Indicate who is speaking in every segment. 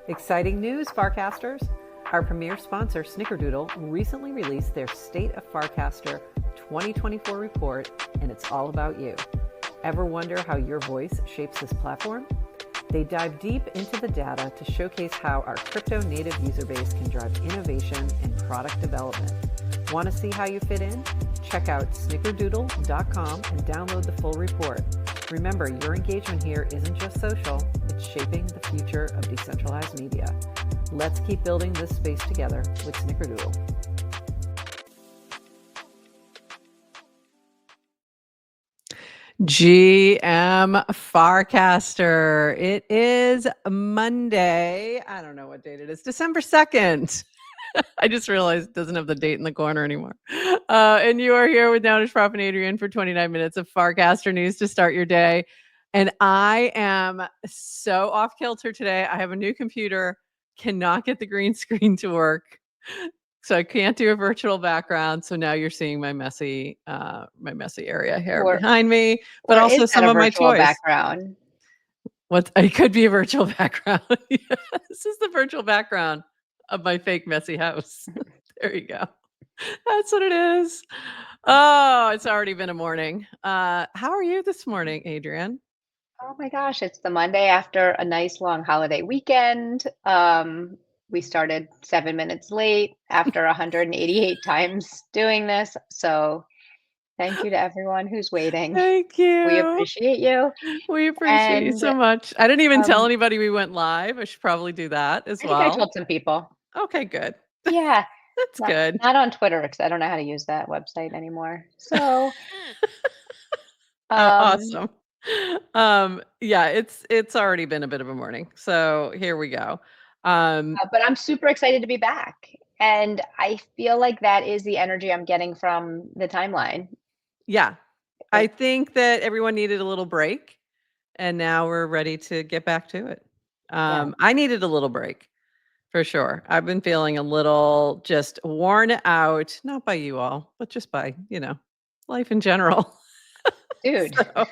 Speaker 1: Exciting news, Farcasters! Our premier sponsor, Snickerdoodle, recently released their State of Farcaster 2024 report, and it's all about you. Ever wonder how your voice shapes this platform? They dive deep into the data to showcase how our crypto-native user base can drive innovation and product development. Want to see how you fit in? Check out snickerdoodle.com and download the full report. Remember, your engagement here isn't just social, it's shaping the future of decentralized media. Let's keep building this space together with Snickerdoodle. GM Farcaster. It is Monday. I don't know what date it is. December 2nd. I just realized it doesn't have the date in the corner anymore. And you are here with Nounish Prof and Adrian for 29 minutes of Farcaster news to start your day. And I am so off kilter today. I have a new computer, cannot get the green screen to work. So I can't do a virtual background. So now you're seeing my messy area here behind me, but also some of my toys.
Speaker 2: Background?
Speaker 1: It could be a virtual background. Yeah, this is the virtual background of my fake messy house. There you go. That's what it is. Oh, it's already been a morning. How are you this morning, Adrian?
Speaker 2: Oh my gosh, it's the Monday after a nice long holiday weekend. We started 7 minutes late after 188 times doing this. So thank you to everyone who's waiting.
Speaker 1: Thank you.
Speaker 2: We appreciate you.
Speaker 1: We appreciate you so much. I didn't even tell anybody we went live. I should probably do that as well.
Speaker 2: I told some people.
Speaker 1: Okay, good.
Speaker 2: Yeah.
Speaker 1: That's good.
Speaker 2: Not on Twitter because I don't know how to use that website anymore. So
Speaker 1: awesome. Yeah, it's already been a bit of a morning. So here we go.
Speaker 2: But I'm super excited to be back. And I feel like that is the energy I'm getting from the timeline.
Speaker 1: Yeah. I think that everyone needed a little break and now we're ready to get back to it. I needed a little break for sure. I've been feeling a little just worn out, not by you all, but just by, life in general.
Speaker 2: Dude.
Speaker 1: So,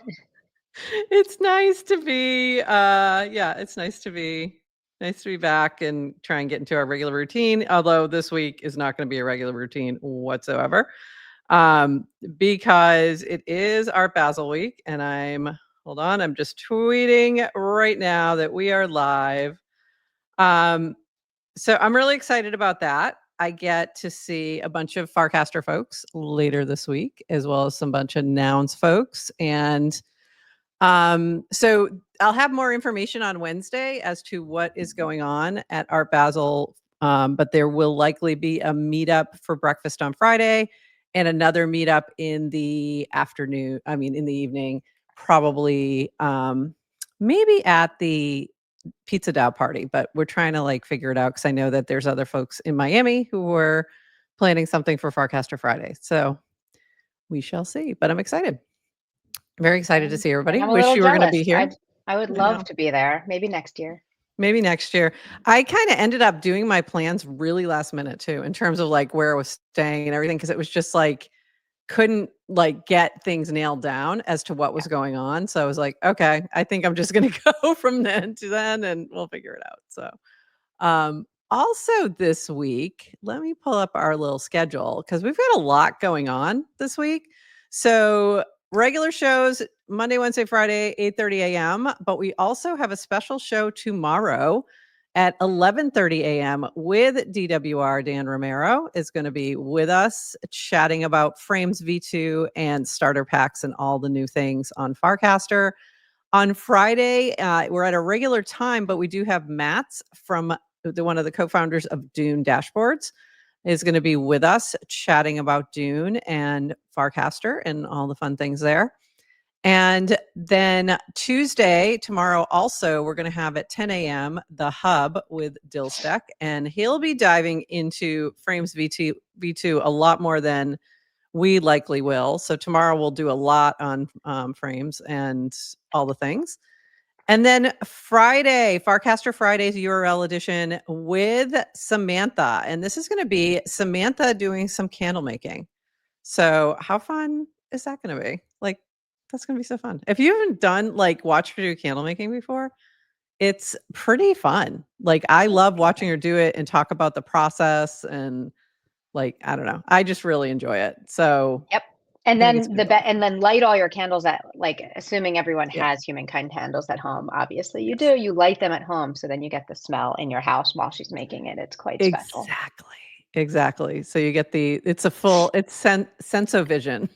Speaker 1: it's nice to be it's nice to be back and try and get into our regular routine, although this week is not going to be a regular routine whatsoever. Because it is Art Basel week and I'm just tweeting right now that we are live. So I'm really excited about that. I get to see a bunch of Farcaster folks later this week, as well as some bunch of Nouns folks. And so I'll have more information on Wednesday as to what is going on at Art Basel. But there will likely be a meetup for breakfast on Friday and another meetup in the afternoon. In the evening, probably maybe at the Pizza Dow party, but we're trying to figure it out because I know that there's other folks in Miami who were planning something for Farcaster Friday. So we shall see, but I'm excited. Very excited to see everybody. Wish you were going to be here.
Speaker 2: I would love to be there. Maybe next year.
Speaker 1: Maybe next year. I kind of ended up doing my plans really last minute too, in terms of where I was staying and everything. Cause it was just couldn't get things nailed down as to what was going on. So I was like, okay, I think I'm just going to go from then to then and we'll figure it out. So, also this week, let me pull up our little schedule because we've got a lot going on this week. So regular shows, Monday, Wednesday, Friday, 8:30 a.m. But we also have a special show tomorrow at 11:30 a.m. with DWR. Dan Romero is going to be with us chatting about Frames V2 and starter packs and all the new things on Farcaster. On Friday, we're at a regular time, but we do have Matt's from one of the co-founders of Dune Dashboards is going to be with us chatting about Dune and Farcaster and all the fun things there. And then Tuesday, tomorrow also, we're going to have at 10 a.m. the Hub with Dilstek, and he'll be diving into Frames V2 a lot more than we likely will. So tomorrow we'll do a lot on Frames and all the things. And then Friday, Farcaster Fridays URL edition with Samantha. And this is going to be Samantha doing some candle making. So how fun is that going to be? That's going to be so fun. If you haven't done watched her do candle making before, It's pretty fun. Like, I love
Speaker 2: Amazing.
Speaker 1: watching her do it and talk about the process and, like, I don't know. I just really enjoy it. So,
Speaker 2: Yep. And
Speaker 1: I think it's
Speaker 2: then
Speaker 1: pretty fun.
Speaker 2: and then light all your candles at, like, assuming everyone
Speaker 1: Yeah.
Speaker 2: has humankind candles at home, obviously you
Speaker 1: Yes.
Speaker 2: do, you light them at home so then you get the smell in your house while she's making it. It's quite special.
Speaker 1: Exactly. Exactly. So you get it's a full it's sense-o-vision.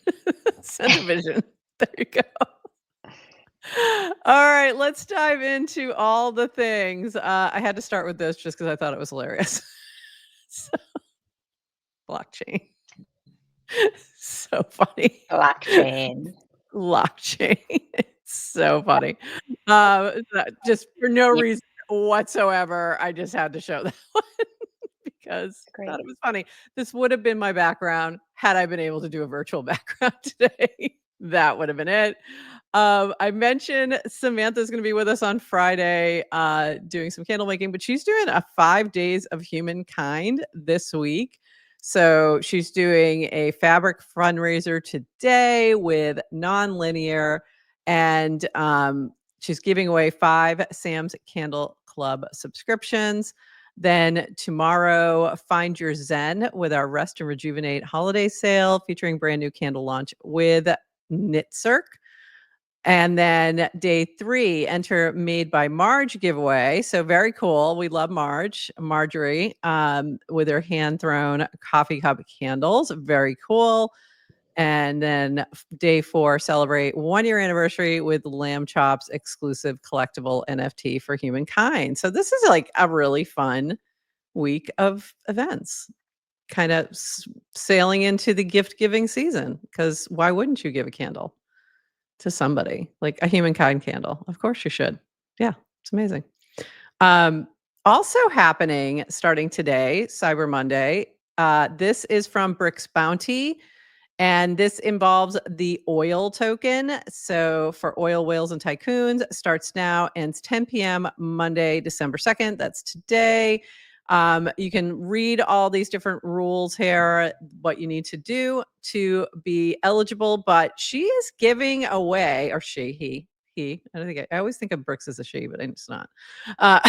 Speaker 1: Sense-o-vision. There you go. All right, let's dive into all the things. I had to start with this just because I thought it was hilarious. So, blockchain. So funny.
Speaker 2: Blockchain.
Speaker 1: Blockchain. It's so funny. Just for no
Speaker 2: Yeah,
Speaker 1: reason whatsoever, I just had to show that one because
Speaker 2: it's
Speaker 1: I thought
Speaker 2: great.
Speaker 1: it was funny. This would have been my background had I been able to do a virtual background today. That would have been it. I mentioned Samantha's gonna be with us on Friday, doing some candle making, but she's doing a 5 days of humankind this week. So she's doing a fabric fundraiser today with Nonlinear, and she's giving away 5 Sam's Candle Club subscriptions. Then tomorrow, find your Zen with our Rest and Rejuvenate holiday sale featuring brand new candle launch with Knitcirc. And then day 3, enter Made by Marge giveaway. So very cool. We love Marjorie, with her hand-thrown coffee cup candles. Very cool. And then day 4, celebrate 1-year anniversary with Lamb Chops exclusive collectible NFT for humankind. So this is like a really fun week of events. Kind of sailing into the gift giving season because why wouldn't you give a candle to somebody, like a humankind candle? Of course you should. Yeah, it's amazing. Um, Also happening starting today, Cyber Monday. This is from Bricks Bounty, and this involves the oil token. So for oil whales and tycoons, starts now, ends 10 p.m. Monday, December 2nd. That's today. You can read all these different rules here, what you need to do to be eligible. But she is giving away, or he. I don't think I always think of Brooks as a she, but it's not. I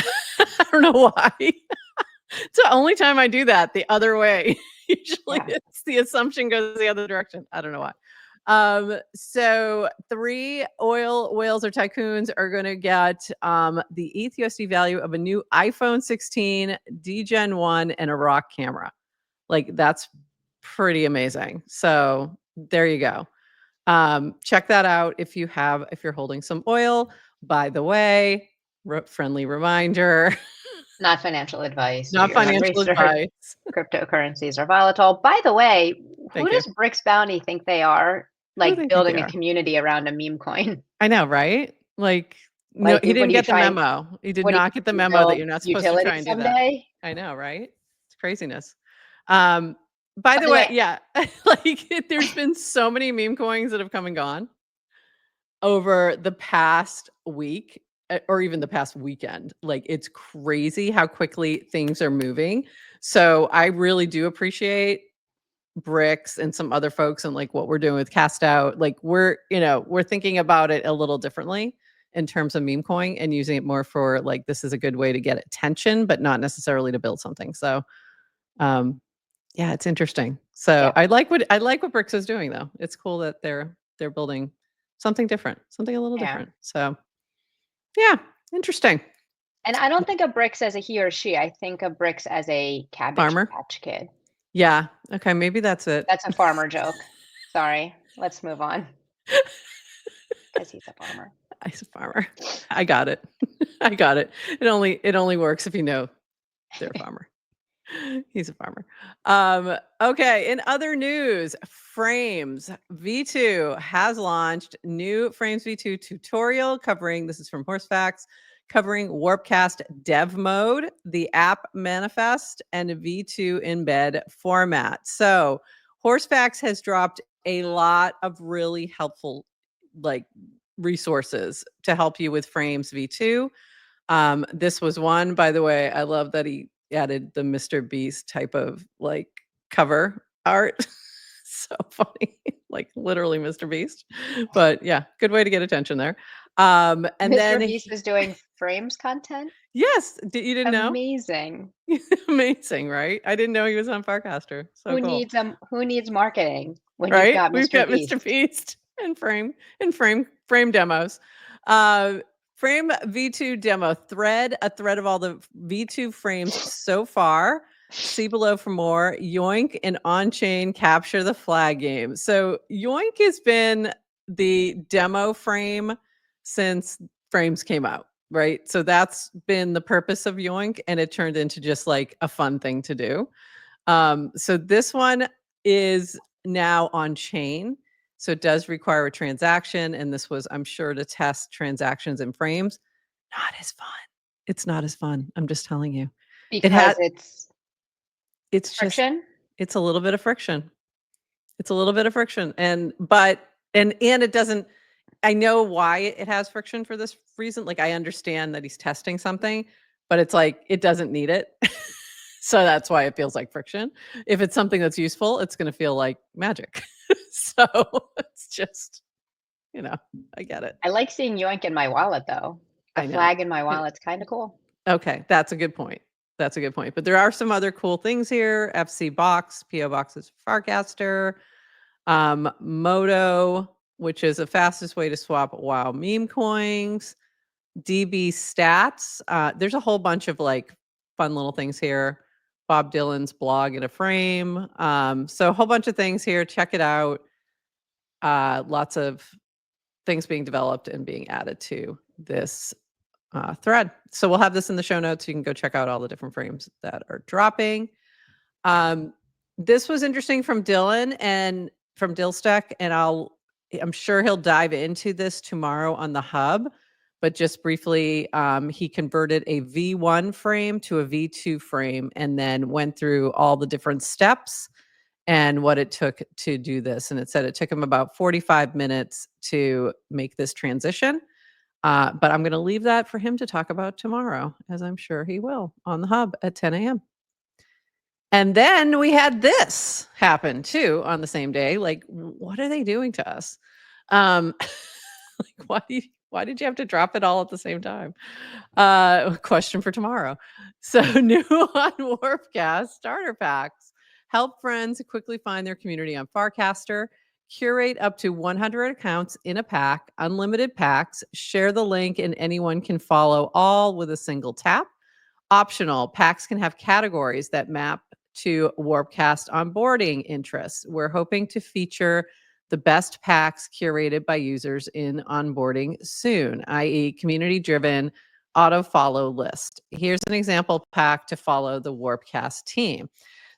Speaker 1: don't know why. It's the only time I do that the other way. Usually
Speaker 2: Yeah.
Speaker 1: it's the assumption goes the other direction. I don't know why. So 3 oil whales or tycoons are going to get the ETH/USD value of a new iPhone 16, D-Gen 1, and a ROC camera. Like that's pretty amazing. So there you go. Check that out if you're holding some oil. By the way, friendly reminder,
Speaker 2: Not financial advice. Do
Speaker 1: not
Speaker 2: your own
Speaker 1: financial
Speaker 2: research.
Speaker 1: advice.
Speaker 2: Cryptocurrencies are volatile. By the way, who
Speaker 1: Thank you.
Speaker 2: does Bricks Bounty think they are?
Speaker 1: Who do
Speaker 2: Like
Speaker 1: they think they
Speaker 2: building a
Speaker 1: are?
Speaker 2: community around a meme coin.
Speaker 1: I know, right? Like, no,
Speaker 2: Like,
Speaker 1: he
Speaker 2: what
Speaker 1: didn't
Speaker 2: are you
Speaker 1: get the
Speaker 2: trying?
Speaker 1: memo. He did
Speaker 2: What are
Speaker 1: not get the
Speaker 2: you trying to
Speaker 1: memo that
Speaker 2: build
Speaker 1: you're not supposed to
Speaker 2: utility
Speaker 1: try and do that.
Speaker 2: someday?
Speaker 1: I know, right? It's craziness. Um, by
Speaker 2: By
Speaker 1: the
Speaker 2: the
Speaker 1: way,
Speaker 2: way,
Speaker 1: yeah, like there's been so many meme coins that have come and gone over the past week or even the past weekend. Like it's crazy how quickly things are moving. So I really do appreciate Bricks and some other folks and like what we're doing with Cast Out. Like we're thinking about it a little differently in terms of meme coin and using it more for like this is a good way to get attention, but not necessarily to build something. So um yeah, it's interesting. So
Speaker 2: yeah,
Speaker 1: I like what Bricks is doing though. It's cool that they're building something different, something a little
Speaker 2: yeah.
Speaker 1: different. So yeah, interesting.
Speaker 2: And I don't think of Bricks as a he or she. I think of Bricks as a Cabbage
Speaker 1: Farmer.
Speaker 2: Patch Kid.
Speaker 1: Yeah. Okay, maybe that's it.
Speaker 2: That's a farmer joke. Sorry. Let's move on because he's a farmer.
Speaker 1: I's a farmer. I got it. I got it. It only works if you know they're a farmer. He's a farmer. Okay, in other news, Frames V2 has launched new Frames V2 tutorial covering, this is from Horsefacts, covering Warpcast dev mode, the app manifest, and a V2 embed format. So Horsefacts has dropped a lot of really helpful like resources to help you with Frames V2. This was one, by the way. I love that he added the Mr. Beast type of like cover art. So funny, like literally Mr. Beast. But yeah, good way to get attention there. And
Speaker 2: Mr.
Speaker 1: then,
Speaker 2: Beast is doing frames content.
Speaker 1: yes, you didn't know?
Speaker 2: Amazing.
Speaker 1: Amazing, right? I didn't know he was on Farcaster. So cool.
Speaker 2: Who needs marketing when you've
Speaker 1: Right?
Speaker 2: got
Speaker 1: We've
Speaker 2: Mr.
Speaker 1: got Mr.
Speaker 2: Beast?
Speaker 1: Beast and frame demos. Uh, frame V2 demo thread, a thread of all the V2 frames so far. See below for more. Yoink and on-chain capture the flag game. So Yoink has been the demo frame since frames came out, right? So that's been the purpose of Yoink, and it turned into just like a fun thing to do. So this one is now on chain. So it does require a transaction. And this was, I'm sure, to test transactions and frames. Not as fun. It's not as fun. I'm just telling you. It
Speaker 2: Because
Speaker 1: had,
Speaker 2: it's
Speaker 1: just,
Speaker 2: friction.
Speaker 1: it's a little bit of friction. It's a little bit of friction. And it doesn't, I know why it has friction for this reason. Like, I understand that he's testing something, but it's like, it doesn't need it. So that's why it feels like friction. If it's something that's useful, it's going to feel like magic. So it's just, I get it.
Speaker 2: I like seeing Yoink in my wallet though. The
Speaker 1: I know.
Speaker 2: flag in my wallet's kind of cool.
Speaker 1: Okay, that's a good point. That's a good point. But there are some other cool things here. FC Box, PO Boxes, Farcaster, Moto, which is the fastest way to swap WoW meme coins, DB Stats. There's a whole bunch of like fun little things here. Bob Dylan's blog in a frame. So a whole bunch of things here. Check it out. Lots of things being developed and being added to this thread. So we'll have this in the show notes. You can go check out all the different frames that are dropping. This was interesting from Dylan and from Dillstack, and I'm sure he'll dive into this tomorrow on the hub. But just briefly, he converted a V1 frame to a V2 frame and then went through all the different steps and what it took to do this. And it said it took him about 45 minutes to make this transition. But I'm going to leave that for him to talk about tomorrow, as I'm sure he will on the hub at 10 a.m. And then we had this happen too on the same day. Like, what are they doing to us? Like, why did you have to drop it all at the same time? Question for tomorrow. So new on Warpcast starter packs help friends quickly find their community on Farcaster. Curate up to 100 accounts in a pack, unlimited packs. Share the link, and anyone can follow all with a single tap. Optional packs can have categories that map to Warpcast onboarding interests. We're hoping to feature the best packs curated by users in onboarding soon, i.e., community driven auto follow list. Here's an example pack to follow the Warpcast team.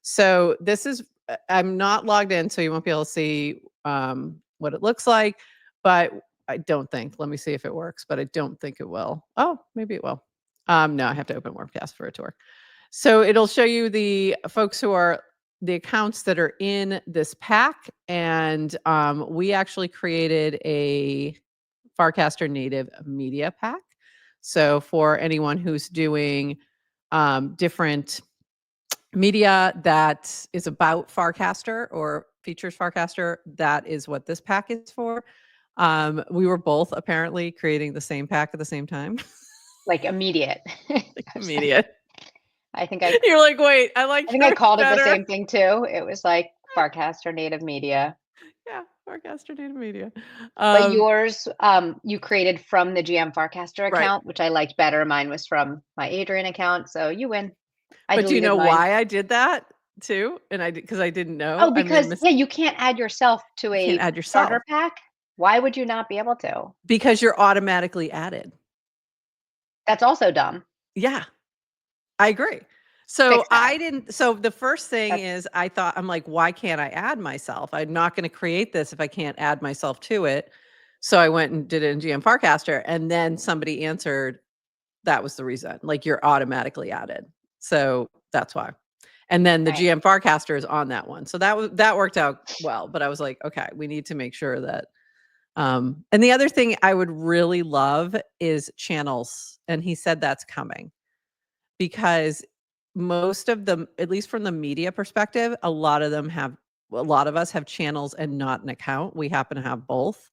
Speaker 1: So this is, I'm not logged in, so you won't be able to see what it looks like, but I don't think, let me see if it works, but I don't think it will. Oh, maybe it will. No, I have to open Warpcast for it to work. So it'll show you the folks who are the accounts that are in this pack. And we actually created a Farcaster native media pack. So for anyone who's doing different media that is about Farcaster or features Farcaster, that is what this pack is for. We were both apparently creating the same pack at the same time.
Speaker 2: Like immediate.
Speaker 1: Like immediate.
Speaker 2: I think I
Speaker 1: You're like, wait, I
Speaker 2: think I called it the
Speaker 1: better.
Speaker 2: same thing too. It was like Farcaster native media.
Speaker 1: Yeah, Farcaster data media.
Speaker 2: But yours, you created from the GM Farcaster
Speaker 1: Right.
Speaker 2: account, which I liked better. Mine was from my Adrian account, so you win. I
Speaker 1: But do you
Speaker 2: deleted
Speaker 1: know
Speaker 2: mine.
Speaker 1: why I did that too? And because I didn't know.
Speaker 2: Oh, because yeah, you can't add yourself to
Speaker 1: you can't
Speaker 2: a
Speaker 1: add yourself
Speaker 2: starter pack. Why would you not be able to?
Speaker 1: because you're automatically added.
Speaker 2: That's also dumb.
Speaker 1: Yeah, I agree. So
Speaker 2: Fix that.
Speaker 1: I didn't. So the first thing is I thought, I'm like, why can't I add myself? I'm not going to create this if I can't add myself to it. So I went and did it in GM Farcaster, and then somebody answered that was the reason. Like, you're automatically added. So that's why. And then the
Speaker 2: Right.
Speaker 1: GM Farcaster is on that one. So that worked out well. But I was like, okay, we need to make sure that. And the other thing I would really love is channels. And he said that's coming because most of them, at least from the media perspective, a lot of us have channels and not an account. We happen to have both,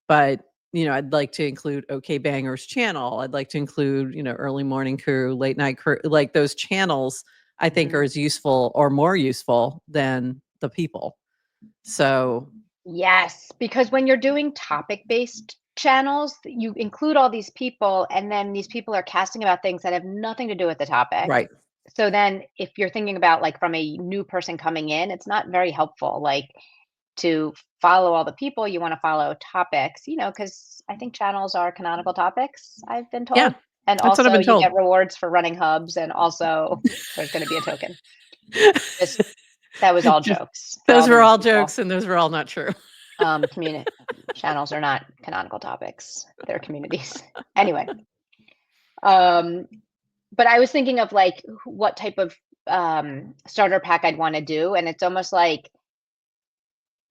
Speaker 1: but I'd like to include OK Bangers channel. I'd like to include, early morning crew, late night crew, like those channels I think are as useful or more useful than the people. So
Speaker 2: Yes, because when you're doing topic-based channels, you include all these people, and then these people are casting about things that have nothing to do with the topic.
Speaker 1: right.
Speaker 2: So then if you're thinking about like from a new person coming in, it's not very helpful. Like to follow all the people, you want to follow topics, because I think channels are canonical topics, I've been
Speaker 1: Yeah.
Speaker 2: told. And
Speaker 1: That's what I've
Speaker 2: also
Speaker 1: been
Speaker 2: you
Speaker 1: told.
Speaker 2: get rewards for running hubs, and also there's going to be a token. Just that was all
Speaker 1: Just
Speaker 2: jokes for
Speaker 1: those
Speaker 2: all the
Speaker 1: were
Speaker 2: new
Speaker 1: all
Speaker 2: people.
Speaker 1: jokes and those were all not true.
Speaker 2: Channels are not canonical topics; they're communities. Anyway, um, but I was thinking of like what type of starter pack I'd want to do, and it's almost like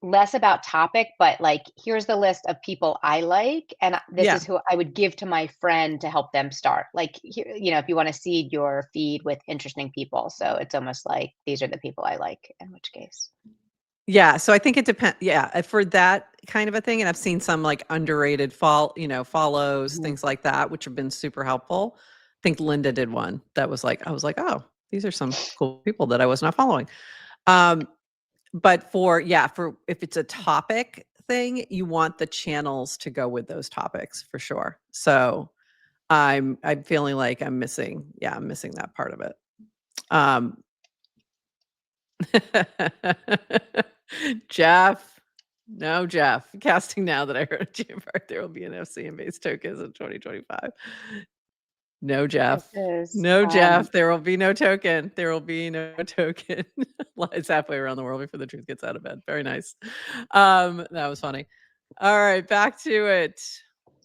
Speaker 2: less about topic, but like here's the list of people I like, and this
Speaker 1: Yeah.
Speaker 2: is who I would give to my friend to help them start. Like, here, if you want to seed your feed with interesting people, so it's almost like these are the people I like. In which case,
Speaker 1: Yeah, so I think it depends. Yeah, for that kind of a thing, and I've seen some like underrated follows,
Speaker 2: Mhm.
Speaker 1: things like that, which have been super helpful. I think Linda did one that was like, I was like, oh, these are some cool people that I was not following. Um, but for if it's a topic thing, you want the channels to go with those topics for sure. So I'm feeling like I'm missing that part of it. Um, Jeff. No, Jeff. Casting now that I heard a Jambar, there will be an FCM based tokens in 2025. No,
Speaker 2: this
Speaker 1: Jeff.
Speaker 2: is
Speaker 1: No, Jeff. There will be no token. There will be no token. Lies halfway around the world before the truth gets out of bed. Very nice. That was funny. All right, back to it.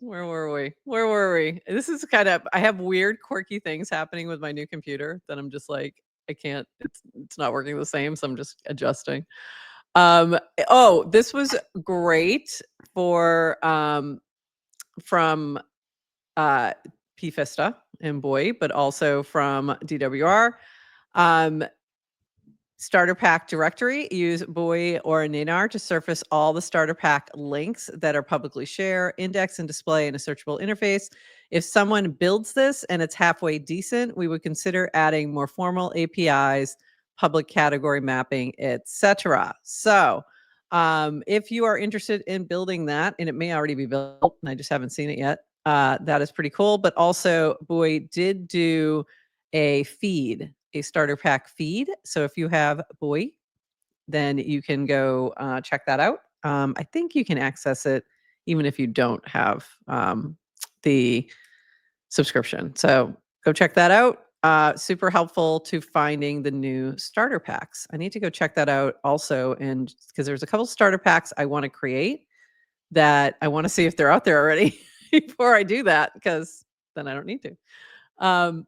Speaker 1: Where were we? This is I have weird, quirky things happening with my new computer that I'm just like, I can't, it's not working the same. So I'm just adjusting. This was great for, from, PFISTA and Boy, but also from DWR. Um, Starter pack directory, use Boy or Nanar to surface all the starter pack links that are publicly share, index, and display in a searchable interface. If someone builds this and it's halfway decent, we would consider adding more formal APIs, public category mapping, etc. So, if you are interested in building that, and it may already be built, and I just haven't seen it yet, that is pretty cool. But also, Boy did do a starter pack feed. So if you have Boy, then you can go check that out. I think you can access it even if you don't have the subscription. So go check that out. Super helpful to finding the new starter packs. I need to go check that out also, and because there's a couple starter packs I want to create that I want to see if they're out there already before I do that, because then I don't need to.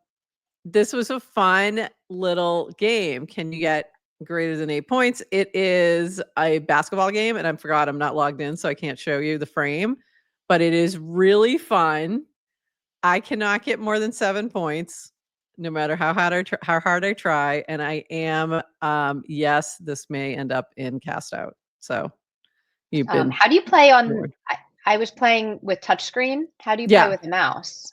Speaker 1: This was a fun little game. Can you get greater than 8 points? It is a basketball game, and I forgot I'm not logged in, so I can't show you the frame, but it is really fun. I cannot get more than 7 points, no matter how hard I try, and I am, yes, this may end up in cast out. So you've been
Speaker 2: how do you play on?
Speaker 1: warned.
Speaker 2: I was playing with touchscreen. How do you play
Speaker 1: Yeah.
Speaker 2: with a mouse?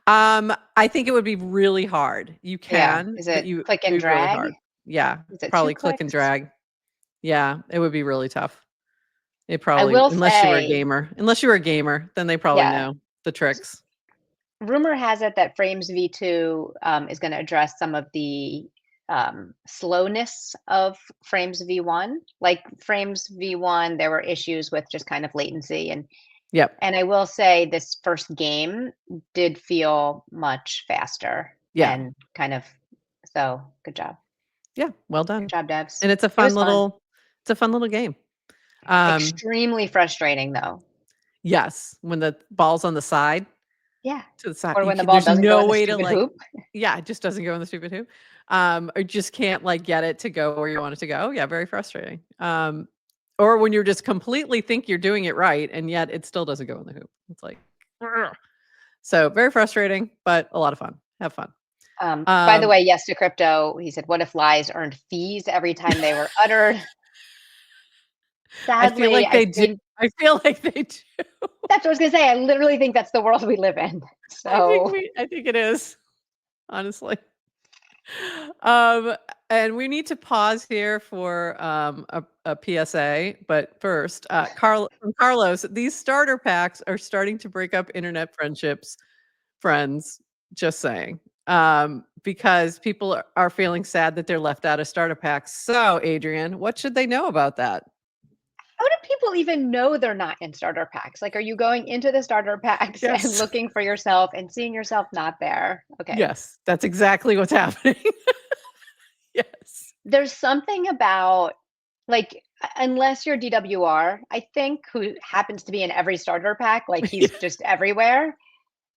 Speaker 1: I think it would be really hard. You
Speaker 2: Yeah,
Speaker 1: can,
Speaker 2: is
Speaker 1: but
Speaker 2: it
Speaker 1: you
Speaker 2: click and
Speaker 1: it'd be really
Speaker 2: drag?
Speaker 1: hard. Yeah,
Speaker 2: Is it two
Speaker 1: probably click and
Speaker 2: clicks?
Speaker 1: drag. Yeah, it would be really tough. It
Speaker 2: I
Speaker 1: probably,
Speaker 2: will
Speaker 1: unless you were a
Speaker 2: say,
Speaker 1: gamer. Unless you were a gamer, then they probably
Speaker 2: yeah.
Speaker 1: know the tricks.
Speaker 2: Rumor has it that Frames V2 is going to address some of the slowness of Frames V1. Like Frames V1, there were issues with just kind of latency,
Speaker 1: Yep.
Speaker 2: and I will say this first game did feel much faster
Speaker 1: Yeah.
Speaker 2: and kind of, so good job.
Speaker 1: Yeah, well
Speaker 2: Good
Speaker 1: done.
Speaker 2: job, devs.
Speaker 1: And
Speaker 2: It was fun.
Speaker 1: it's a fun little game. Um,
Speaker 2: Extremely frustrating though.
Speaker 1: yes, when the ball's on the side,
Speaker 2: Yeah.
Speaker 1: to the side,
Speaker 2: Or when the ball
Speaker 1: there's
Speaker 2: doesn't go
Speaker 1: no
Speaker 2: in the
Speaker 1: way to
Speaker 2: stupid
Speaker 1: like,
Speaker 2: hoop.
Speaker 1: yeah, it just doesn't go in the stupid hoop. Or just can't like get it to go where you want it to go. Yeah, very frustrating. Or when you're just completely think you're doing it right and yet it still doesn't go in the hoop. It's like, ugh. So very frustrating, but a lot of fun. Have fun.
Speaker 2: By the
Speaker 1: Um,
Speaker 2: way, yes to crypto. He said, "What if lies earned fees every time they were uttered?"
Speaker 1: I feel
Speaker 2: Sadly,
Speaker 1: like
Speaker 2: I
Speaker 1: they do.
Speaker 2: think
Speaker 1: I feel like they do.
Speaker 2: that's what I was gonna say. I literally think that's the world we live in. So
Speaker 1: I think it is, honestly. Um, and we need to pause here for a PSA. But first, from Carlos, these starter packs are starting to break up internet friendships, friends. Just saying. Because people are feeling sad that they're left out of starter packs. So, Adrian, what should they know about that?
Speaker 2: how do people even know they're not in starter packs? Like, are you going into the starter packs and
Speaker 1: Yes.
Speaker 2: looking for yourself and seeing yourself not there? Okay.
Speaker 1: Yes, that's exactly what's happening. Yes.
Speaker 2: There's something about like unless you're DWR, I think, who happens to be in every starter pack, like he's just everywhere.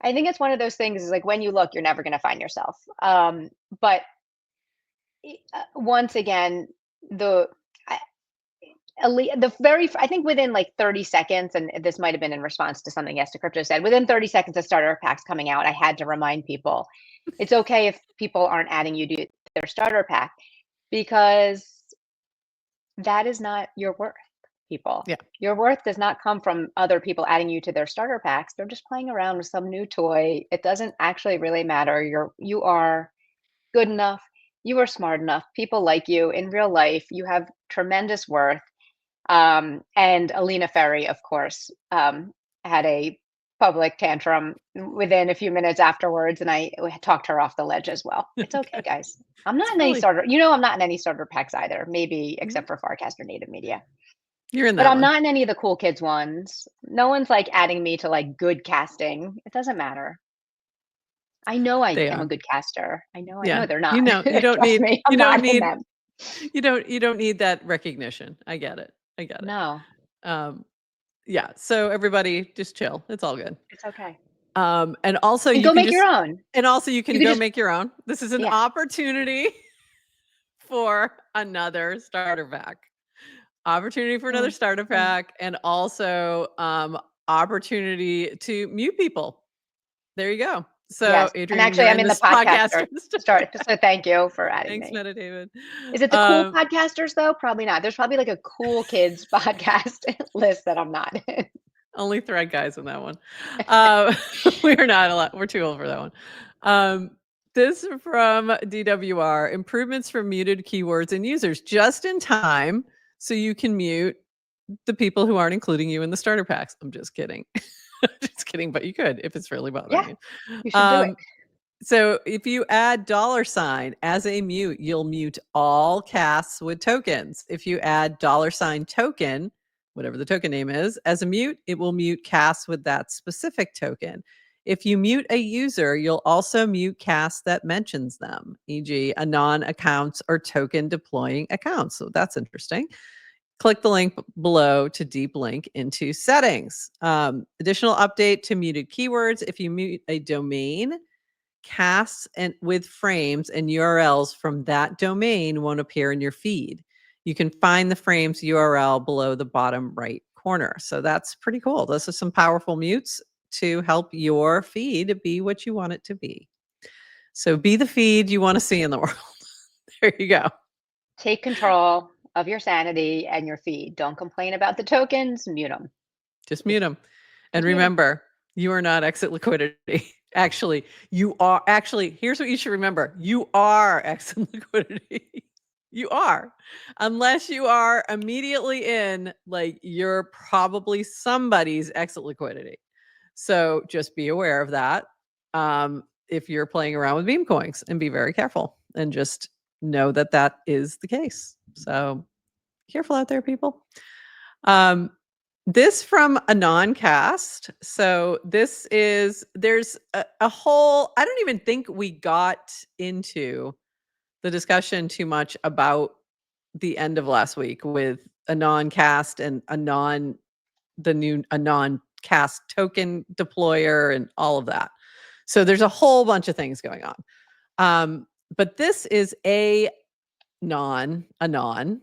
Speaker 2: I think it's one of those things is like when you look, you're never going to find yourself. But once again, the I- the very I think within like 30 seconds, and this might have been in response to something Yes to Crypto said. Within 30 seconds of starter packs coming out, I had to remind people it's okay if people aren't adding you to their starter pack because that is not your worth, people.
Speaker 1: Yeah.
Speaker 2: Your worth does not come from other people adding you to their starter packs. They're just playing around with some new toy. It doesn't actually really matter. You are good enough. You are smart enough. People like you in real life. You have tremendous worth. And Alina Ferry, of course, had a public tantrum within a few minutes afterwards, and I talked her off the ledge as well. It's okay,
Speaker 1: Okay.
Speaker 2: guys. I'm not
Speaker 1: It's
Speaker 2: in any
Speaker 1: really
Speaker 2: starter. I'm not in any starter packs either. Maybe except for Farcaster Native Media,
Speaker 1: you're in
Speaker 2: but
Speaker 1: that
Speaker 2: I'm
Speaker 1: one.
Speaker 2: not in any of the cool kids ones. No one's like adding me to like good casting. It doesn't matter. I know I
Speaker 1: They
Speaker 2: am a
Speaker 1: are.
Speaker 2: good caster. I know.
Speaker 1: Yeah.
Speaker 2: No, they're not. Trust me,
Speaker 1: You
Speaker 2: I'm
Speaker 1: don't
Speaker 2: not in
Speaker 1: need
Speaker 2: them.
Speaker 1: you don't need that recognition. I get it. I get it.
Speaker 2: No,
Speaker 1: Um, yeah. So everybody just chill. It's all good.
Speaker 2: it's okay.
Speaker 1: And also
Speaker 2: And
Speaker 1: you
Speaker 2: go
Speaker 1: can
Speaker 2: make your
Speaker 1: just
Speaker 2: own.
Speaker 1: you
Speaker 2: You
Speaker 1: can
Speaker 2: could
Speaker 1: go
Speaker 2: just
Speaker 1: make your own. This is an
Speaker 2: yeah.
Speaker 1: opportunity for another starter pack. Opportunity for another
Speaker 2: Mm,
Speaker 1: starter
Speaker 2: mm.
Speaker 1: pack and also opportunity to mute people. There you go. So,
Speaker 2: Yes, and
Speaker 1: Adrian,
Speaker 2: actually,
Speaker 1: you're
Speaker 2: I'm
Speaker 1: in
Speaker 2: in the
Speaker 1: this podcast.
Speaker 2: podcaster start, so thank you for adding
Speaker 1: Thanks,
Speaker 2: me.
Speaker 1: Meta David.
Speaker 2: Is it the cool
Speaker 1: Um,
Speaker 2: podcasters though? Probably not. There's probably like a cool kids podcast list that I'm not in.
Speaker 1: only thread guys in that one. We're not allowed. We're too old for that one. Um, this from DWR improvements for muted keywords and users just in time so you can mute the people who aren't including you in the starter packs. I'm just kidding. Just kidding, but you could if it's really bothering
Speaker 2: Yeah,
Speaker 1: you.
Speaker 2: you should do it.
Speaker 1: Um, So if you add $ as a mute, you'll mute all casts with tokens. If you add $token, whatever the token name is, as a mute, it will mute casts with that specific token. If you mute a user, you'll also mute casts that mentions them, e.g. anon accounts or token deploying accounts. So that's interesting. Click the link below to deep link into settings. Additional update to muted keywords. If you mute a domain, casts and with frames and URLs from that domain won't appear in your feed. You can find the frames URL below the bottom right corner. So that's pretty cool. Those are some powerful mutes to help your feed be what you want it to be. So be the feed you want to see in the world. There you go.
Speaker 2: Take control of your sanity and your feed. Don't complain about the tokens. Mute them.
Speaker 1: Just mute them. And
Speaker 2: Mute them.
Speaker 1: remember, you are not exit liquidity. Actually, you are here's what you should remember. You are exit liquidity. You are. Unless you are immediately in, like you're probably somebody's exit liquidity. So just be aware of that. If you're playing around with meme coins and be very careful and just know that that is the case. So careful out there, people. Um, this from a non-cast. So there's a whole, I don't even think we got into the discussion too much about the end of last week with a non-cast and the new a non-cast token deployer and all of that. So there's a whole bunch of things going on. But this is a anon, an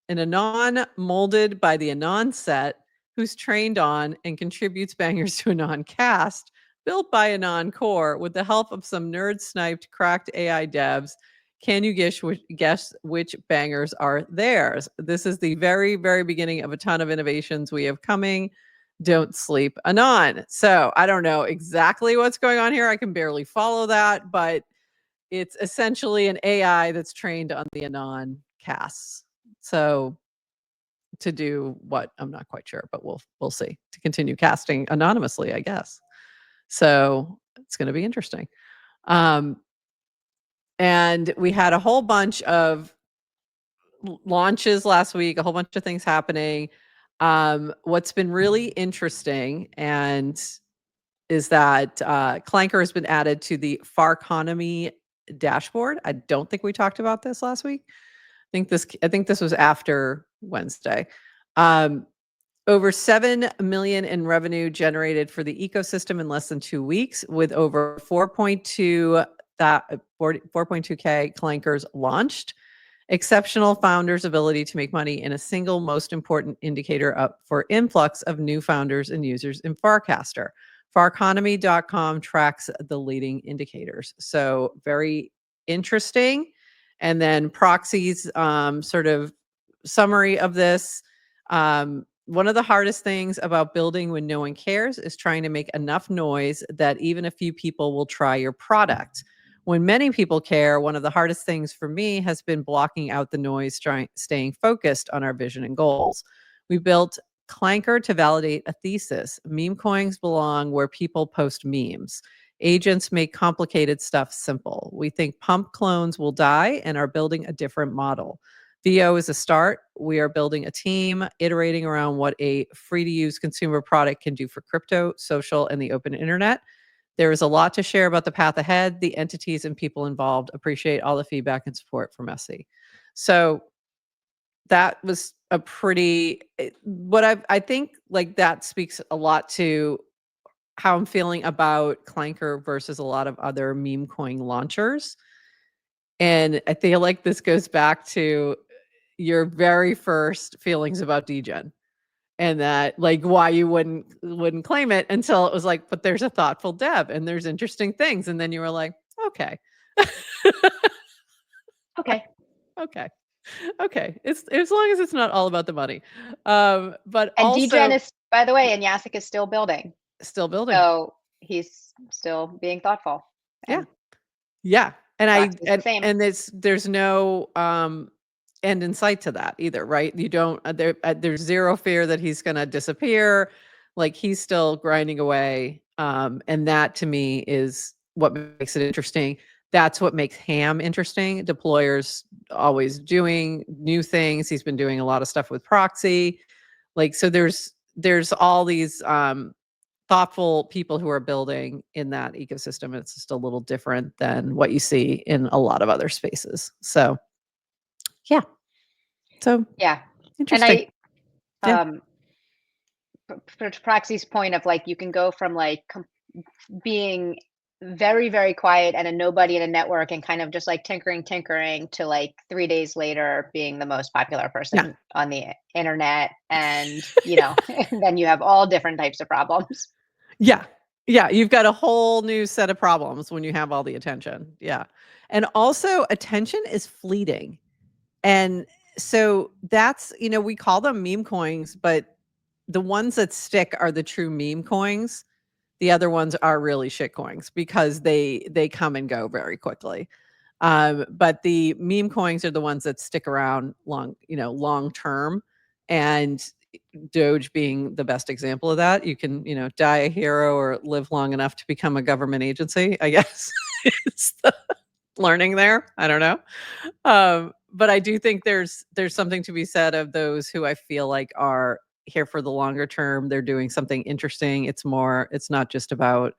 Speaker 1: anon molded by the anon set who's trained on and contributes bangers to anon cast, built by anon core with the help of some nerd sniped cracked AI devs, Can you guess which bangers are theirs? This is the very, very beginning of a ton of innovations we have coming. Don't sleep anon. So I don't know exactly what's going on here. I can barely follow that, but it's essentially an AI that's trained on the anon casts. So to do what, I'm not quite sure, but we'll see. To continue casting anonymously, I guess. So it's going to be interesting. And we had a whole bunch of launches last week, a whole bunch of things happening. What's been really interesting and is that Clanker has been added to the Farconomy dashboard. I don't think we talked about this last week. I think this was after Wednesday. Over 7 million in revenue generated for the ecosystem in less than 2 weeks, with over 4.2K clankers launched. Exceptional founders' ability to make money in a single most important indicator up for influx of new founders and users in Farcaster. Farconomy.com tracks the leading indicators. So very interesting. And then Proxy's sort of summary of this. One of the hardest things about building when no one cares is trying to make enough noise that even a few people will try your product. When many people care, one of the hardest things for me has been blocking out the noise, staying focused on our vision and goals. We built Clanker to validate a thesis. Meme coins belong where people post memes. Agents make complicated stuff simple. We think pump clones will die and are building a different model. VO is a start. We are building a team, iterating around what a free-to-use consumer product can do for crypto, social, and the open internet. There is a lot to share about the path ahead. The entities and people involved appreciate all the feedback and support from SC. So that was a pretty, I think like that speaks a lot to how I'm feeling about Clanker versus a lot of other meme coin launchers. And I feel like this goes back to your very first feelings about degen. And that like why you wouldn't claim it until it was like, but there's a thoughtful dev and there's interesting things. And then you were like, okay.
Speaker 2: Okay.
Speaker 1: Okay. Okay. It's as long as it's not all about the money. But
Speaker 2: And degen
Speaker 1: also
Speaker 2: is, by the way, and Yasik is still building.
Speaker 1: still building.
Speaker 2: So he's still being thoughtful.
Speaker 1: Yeah.
Speaker 2: And
Speaker 1: Yeah. And
Speaker 2: Proxy's the same.
Speaker 1: and there's no end in sight to that either, right? You don't there's zero fear that he's going to disappear. Like he's still grinding away. And that to me is what makes it interesting. That's what makes Ham interesting. Deployers always doing new things. He's been doing a lot of stuff with Proxy. Like so there's all these thoughtful people who are building in that ecosystem. It's just a little different than what you see in a lot of other spaces. So, yeah. So,
Speaker 2: Yeah.
Speaker 1: interesting.
Speaker 2: And for Proxy's point of like, you can go from like being very, very quiet and a nobody in a network and kind of just like tinkering to like 3 days later being the most popular person on the internet. And, then you have all different types of problems.
Speaker 1: Yeah. Yeah. You've got a whole new set of problems when you have all the attention. Yeah. And also, attention is fleeting. And so that's, we call them meme coins, but the ones that stick are the true meme coins. The other ones are really shit coins because they come and go very quickly. But the meme coins are the ones that stick around long term. And Doge being the best example of that. You can, die a hero or live long enough to become a government agency, I guess. It's the learning there. I don't know. But I do think there's something to be said of those who I feel like are here for the longer term. They're doing something interesting. It's not just about,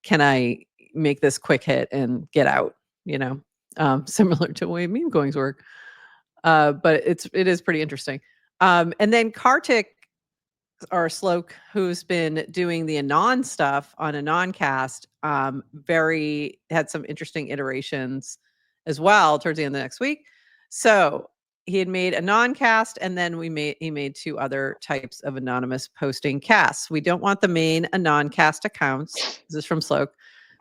Speaker 1: can I make this quick hit and get out, similar to the way meme coins work. But it is pretty interesting. And then Kartik or Sloke, who's been doing the Anon stuff on Anoncast, had some interesting iterations as well towards the end of the next week. So he had made Anoncast, and then he made 2 other types of anonymous posting casts. We don't want the main Anoncast accounts. This is from Sloke.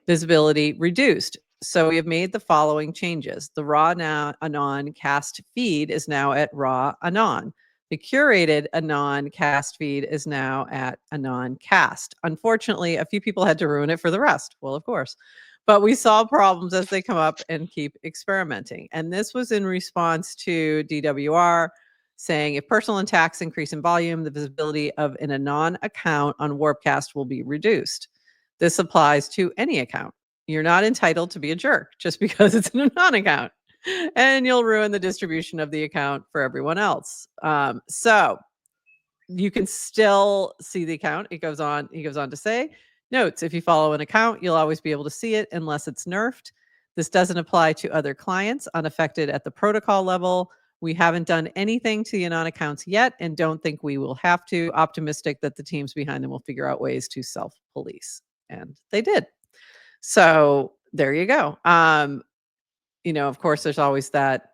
Speaker 1: Visibility reduced. So we have made the following changes. The raw anon cast feed is now at raw anon. The curated anon cast feed is now at anon cast. Unfortunately, a few people had to ruin it for the rest. Well, of course. But we solve problems as they come up and keep experimenting. And this was in response to DWR saying if personal attacks increase in volume, the visibility of an anon account on Warpcast will be reduced. This applies to any account. You're not entitled to be a jerk just because it's an anon account, and you'll ruin the distribution of the account for everyone else. So you can still see the account. He goes on to say, notes, if you follow an account, you'll always be able to see it unless it's nerfed. This doesn't apply to other clients unaffected at the protocol level. We haven't done anything to the anon accounts yet and don't think we will have to. Optimistic that the teams behind them will figure out ways to self-police. And they did. So there you go. Of course, there's always that,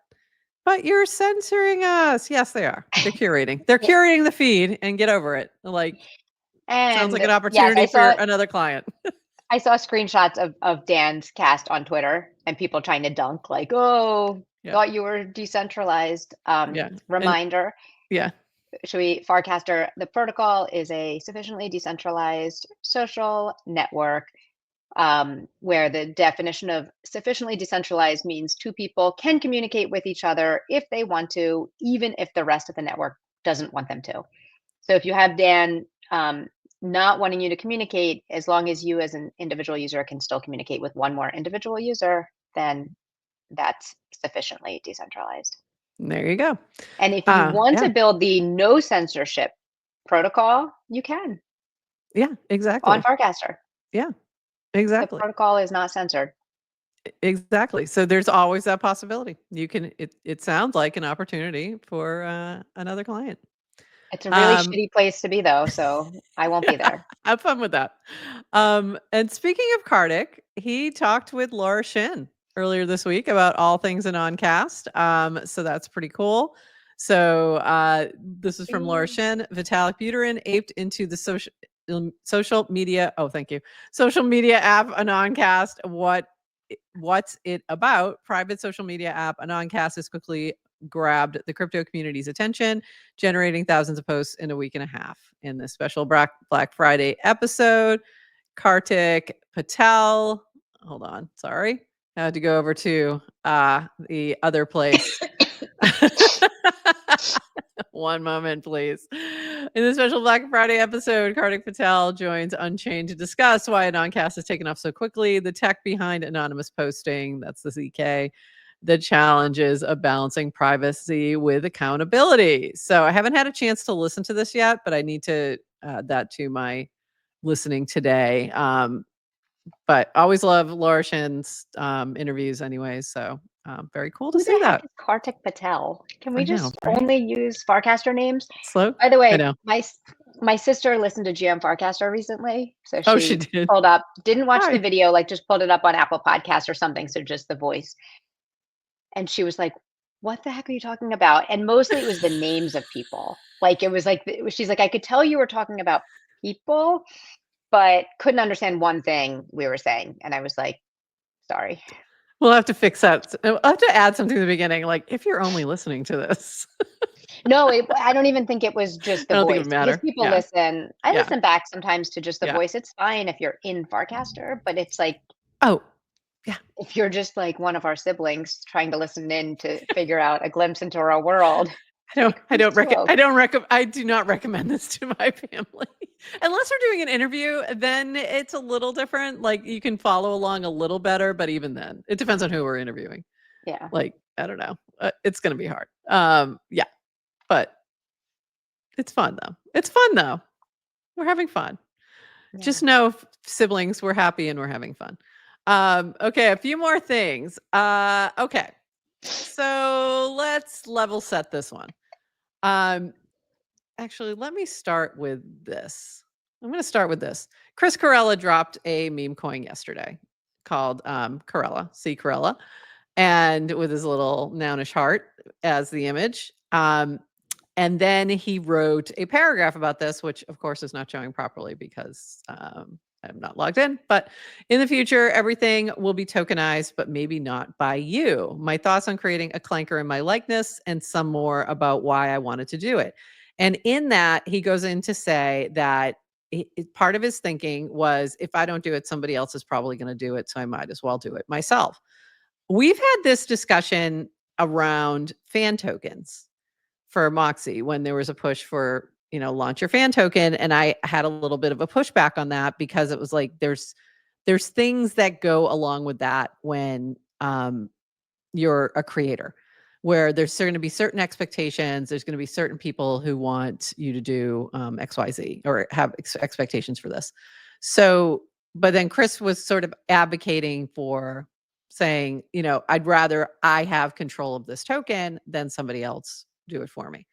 Speaker 1: but you're censoring us. Yes, they are. They're curating. They're curating the feed and get over it. Sounds like
Speaker 2: And
Speaker 1: an
Speaker 2: yes,
Speaker 1: opportunity for another client.
Speaker 2: I saw screenshots of Dan's cast on Twitter and people trying to dunk like, oh, thought you were decentralized. Reminder.
Speaker 1: Yeah.
Speaker 2: Should we Farcaster? The protocol is a sufficiently decentralized social network where the definition of sufficiently decentralized means two people can communicate with each other if they want to, even if the rest of the network doesn't want them to. So if you have Dan not wanting you to communicate, as long as you as an individual user can still communicate with one more individual user, then that's sufficiently decentralized.
Speaker 1: There you go.
Speaker 2: And if you want to build the no censorship protocol, you can.
Speaker 1: Yeah, exactly.
Speaker 2: On Farcaster.
Speaker 1: Yeah, exactly.
Speaker 2: The protocol is not censored.
Speaker 1: Exactly. So there's always that possibility. You can, it sounds like an opportunity for another client.
Speaker 2: It's a really shitty place to be though, so I won't be there.
Speaker 1: Have fun with that. And speaking of Kartik, he talked with Laura Shin earlier this week about all things Anoncast. So that's pretty cool. So this is from Laura Shin. Vitalik Buterin aped into the social media. Oh, thank you. Social media app Anoncast. What's it about? Private social media app Anoncast is quickly grabbed the crypto community's attention, generating thousands of posts in a week and a half. In this special Black Friday episode, Kartik Patel, hold on, sorry, I had to go over to the other place. One moment, please. In the special Black Friday episode, Kartik Patel joins Unchained to discuss why Anoncast has taken off so quickly, the tech behind anonymous posting, that's the ZK, the challenges of balancing privacy with accountability. So I haven't had a chance to listen to this yet, but I need to add that to my listening today. But always love Laura Shin's interviews anyways. So very cool to see that.
Speaker 2: Who the heck is Kartik Patel? Can we
Speaker 1: I know,
Speaker 2: just
Speaker 1: right?
Speaker 2: only use Farcaster names?
Speaker 1: Slow.
Speaker 2: By the way,
Speaker 1: I know.
Speaker 2: my sister listened to GM Farcaster recently, so
Speaker 1: She did.
Speaker 2: pulled up, didn't watch
Speaker 1: Hi.
Speaker 2: the video, like just pulled it up on Apple Podcasts or something, so just the voice. And she was like, "What the heck are you talking about?" And mostly it was the names of people. Like it was like she's like, "I could tell you were talking about people, but couldn't understand one thing we were saying." And I was like, "Sorry."
Speaker 1: We'll have to fix that. I'll have to add something in the beginning, like if you're only listening to this.
Speaker 2: No, I don't even think it was just the
Speaker 1: I don't
Speaker 2: voice.
Speaker 1: think it would matter.
Speaker 2: Because people
Speaker 1: Yeah.
Speaker 2: listen. I
Speaker 1: Yeah.
Speaker 2: listen back sometimes to just the
Speaker 1: Yeah.
Speaker 2: voice. It's fine if you're in Farcaster, but it's like,
Speaker 1: Oh, yeah.
Speaker 2: if you're just like one of our siblings trying to listen in to figure out a glimpse into our world.
Speaker 1: I do not recommend this to my family. Unless we're doing an interview, then it's a little different. Like you can follow along a little better, but even then, it depends on who we're interviewing.
Speaker 2: Yeah.
Speaker 1: Like, I don't know. It's going to be hard. Yeah. But it's fun though. It's fun though. We're having fun.
Speaker 2: Yeah.
Speaker 1: Just know, siblings, we're happy and we're having fun. Okay, a few more things. Okay. So let's level set this one. Actually, let me start with this. I'm going to start with this. Chris Corella dropped a meme coin yesterday called Corella, C Corella, and with his little nounish heart as the image. And then he wrote a paragraph about this, which of course is not showing properly because I'm not logged in, but in the future, everything will be tokenized, but maybe not by you. My thoughts on creating a clanker in my likeness and some more about why I wanted to do it. And in that, he goes in to say that part of his thinking was if I don't do it, somebody else is probably going to do it. So I might as well do it myself. We've had this discussion around fan tokens for Moxie when there was a push for, launch your fan token. And I had a little bit of a pushback on that because it was like there's things that go along with that when you're a creator, where there's going to be certain expectations. There's going to be certain people who want you to do XYZ or have expectations for this. So, but then Chris was sort of advocating for saying, I'd rather I have control of this token than somebody else do it for me.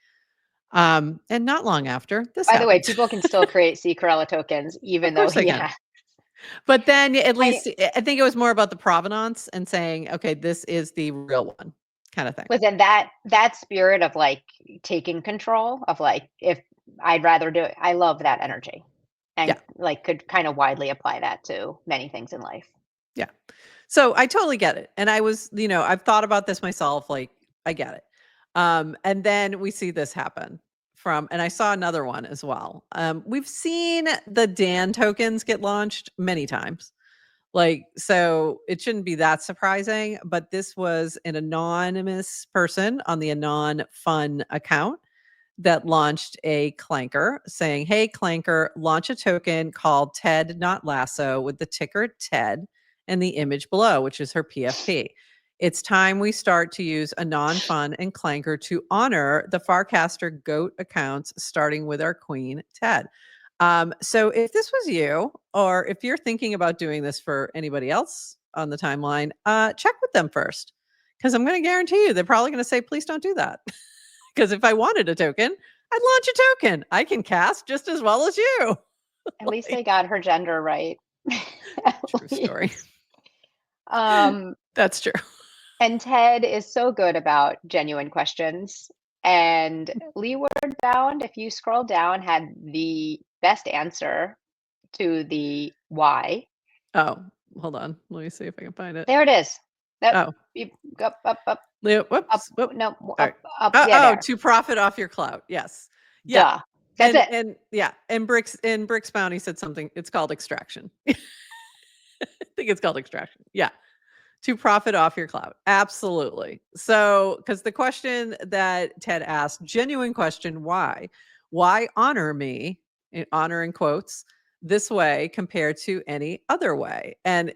Speaker 1: And not long after this
Speaker 2: By the way,
Speaker 1: happened.
Speaker 2: people can still create C Corella tokens, even
Speaker 1: Of
Speaker 2: though,
Speaker 1: course they can. But then at
Speaker 2: I
Speaker 1: least I think it was more about the provenance and saying, okay, this is the real one kind of thing.
Speaker 2: within that spirit of like taking control of like if I'd rather do it. I love that energy, and
Speaker 1: Yeah.
Speaker 2: like could kind of widely apply that to many things in life.
Speaker 1: Yeah. So I totally get it. And I was, I've thought about this myself. Like, I get it. And then we see this happen and I saw another one as well. We've seen the Dan tokens get launched many times. Like, so it shouldn't be that surprising, but this was an anonymous person on the Anon Fun account that launched a clanker saying, hey, clanker, launch a token called Ted Not Lasso with the ticker TED and the image below, which is her PFP. It's time we start to use Anon Fun and Clanker to honor the Farcaster GOAT accounts, starting with our queen, Ted. So if this was you, or if you're thinking about doing this for anybody else on the timeline, check with them first. Because I'm going to guarantee you, they're probably going to say, please don't do that. Because if I wanted a token, I'd launch a token. I can cast just as well as you.
Speaker 2: At least they got her gender right.
Speaker 1: True story. That's true.
Speaker 2: And Ted is so good about genuine questions. And Leeward Bound, if you scroll down, had the best answer to the why.
Speaker 1: Oh, hold on. Let me see if I can find it.
Speaker 2: There it is.
Speaker 1: Oh.
Speaker 2: Up.
Speaker 1: Whoops.
Speaker 2: No,
Speaker 1: Sorry.
Speaker 2: up.
Speaker 1: Oh,
Speaker 2: Yeah, there.
Speaker 1: to profit off your clout. Yes. Yeah.
Speaker 2: Duh. That's it.
Speaker 1: And yeah. And Bricks Bounty said something. It's called extraction. I think it's called extraction. Yeah. To profit off your clout. Absolutely. So, because the question that Ted asked, genuine question, why? Why honor me, honor in quotes, this way compared to any other way? And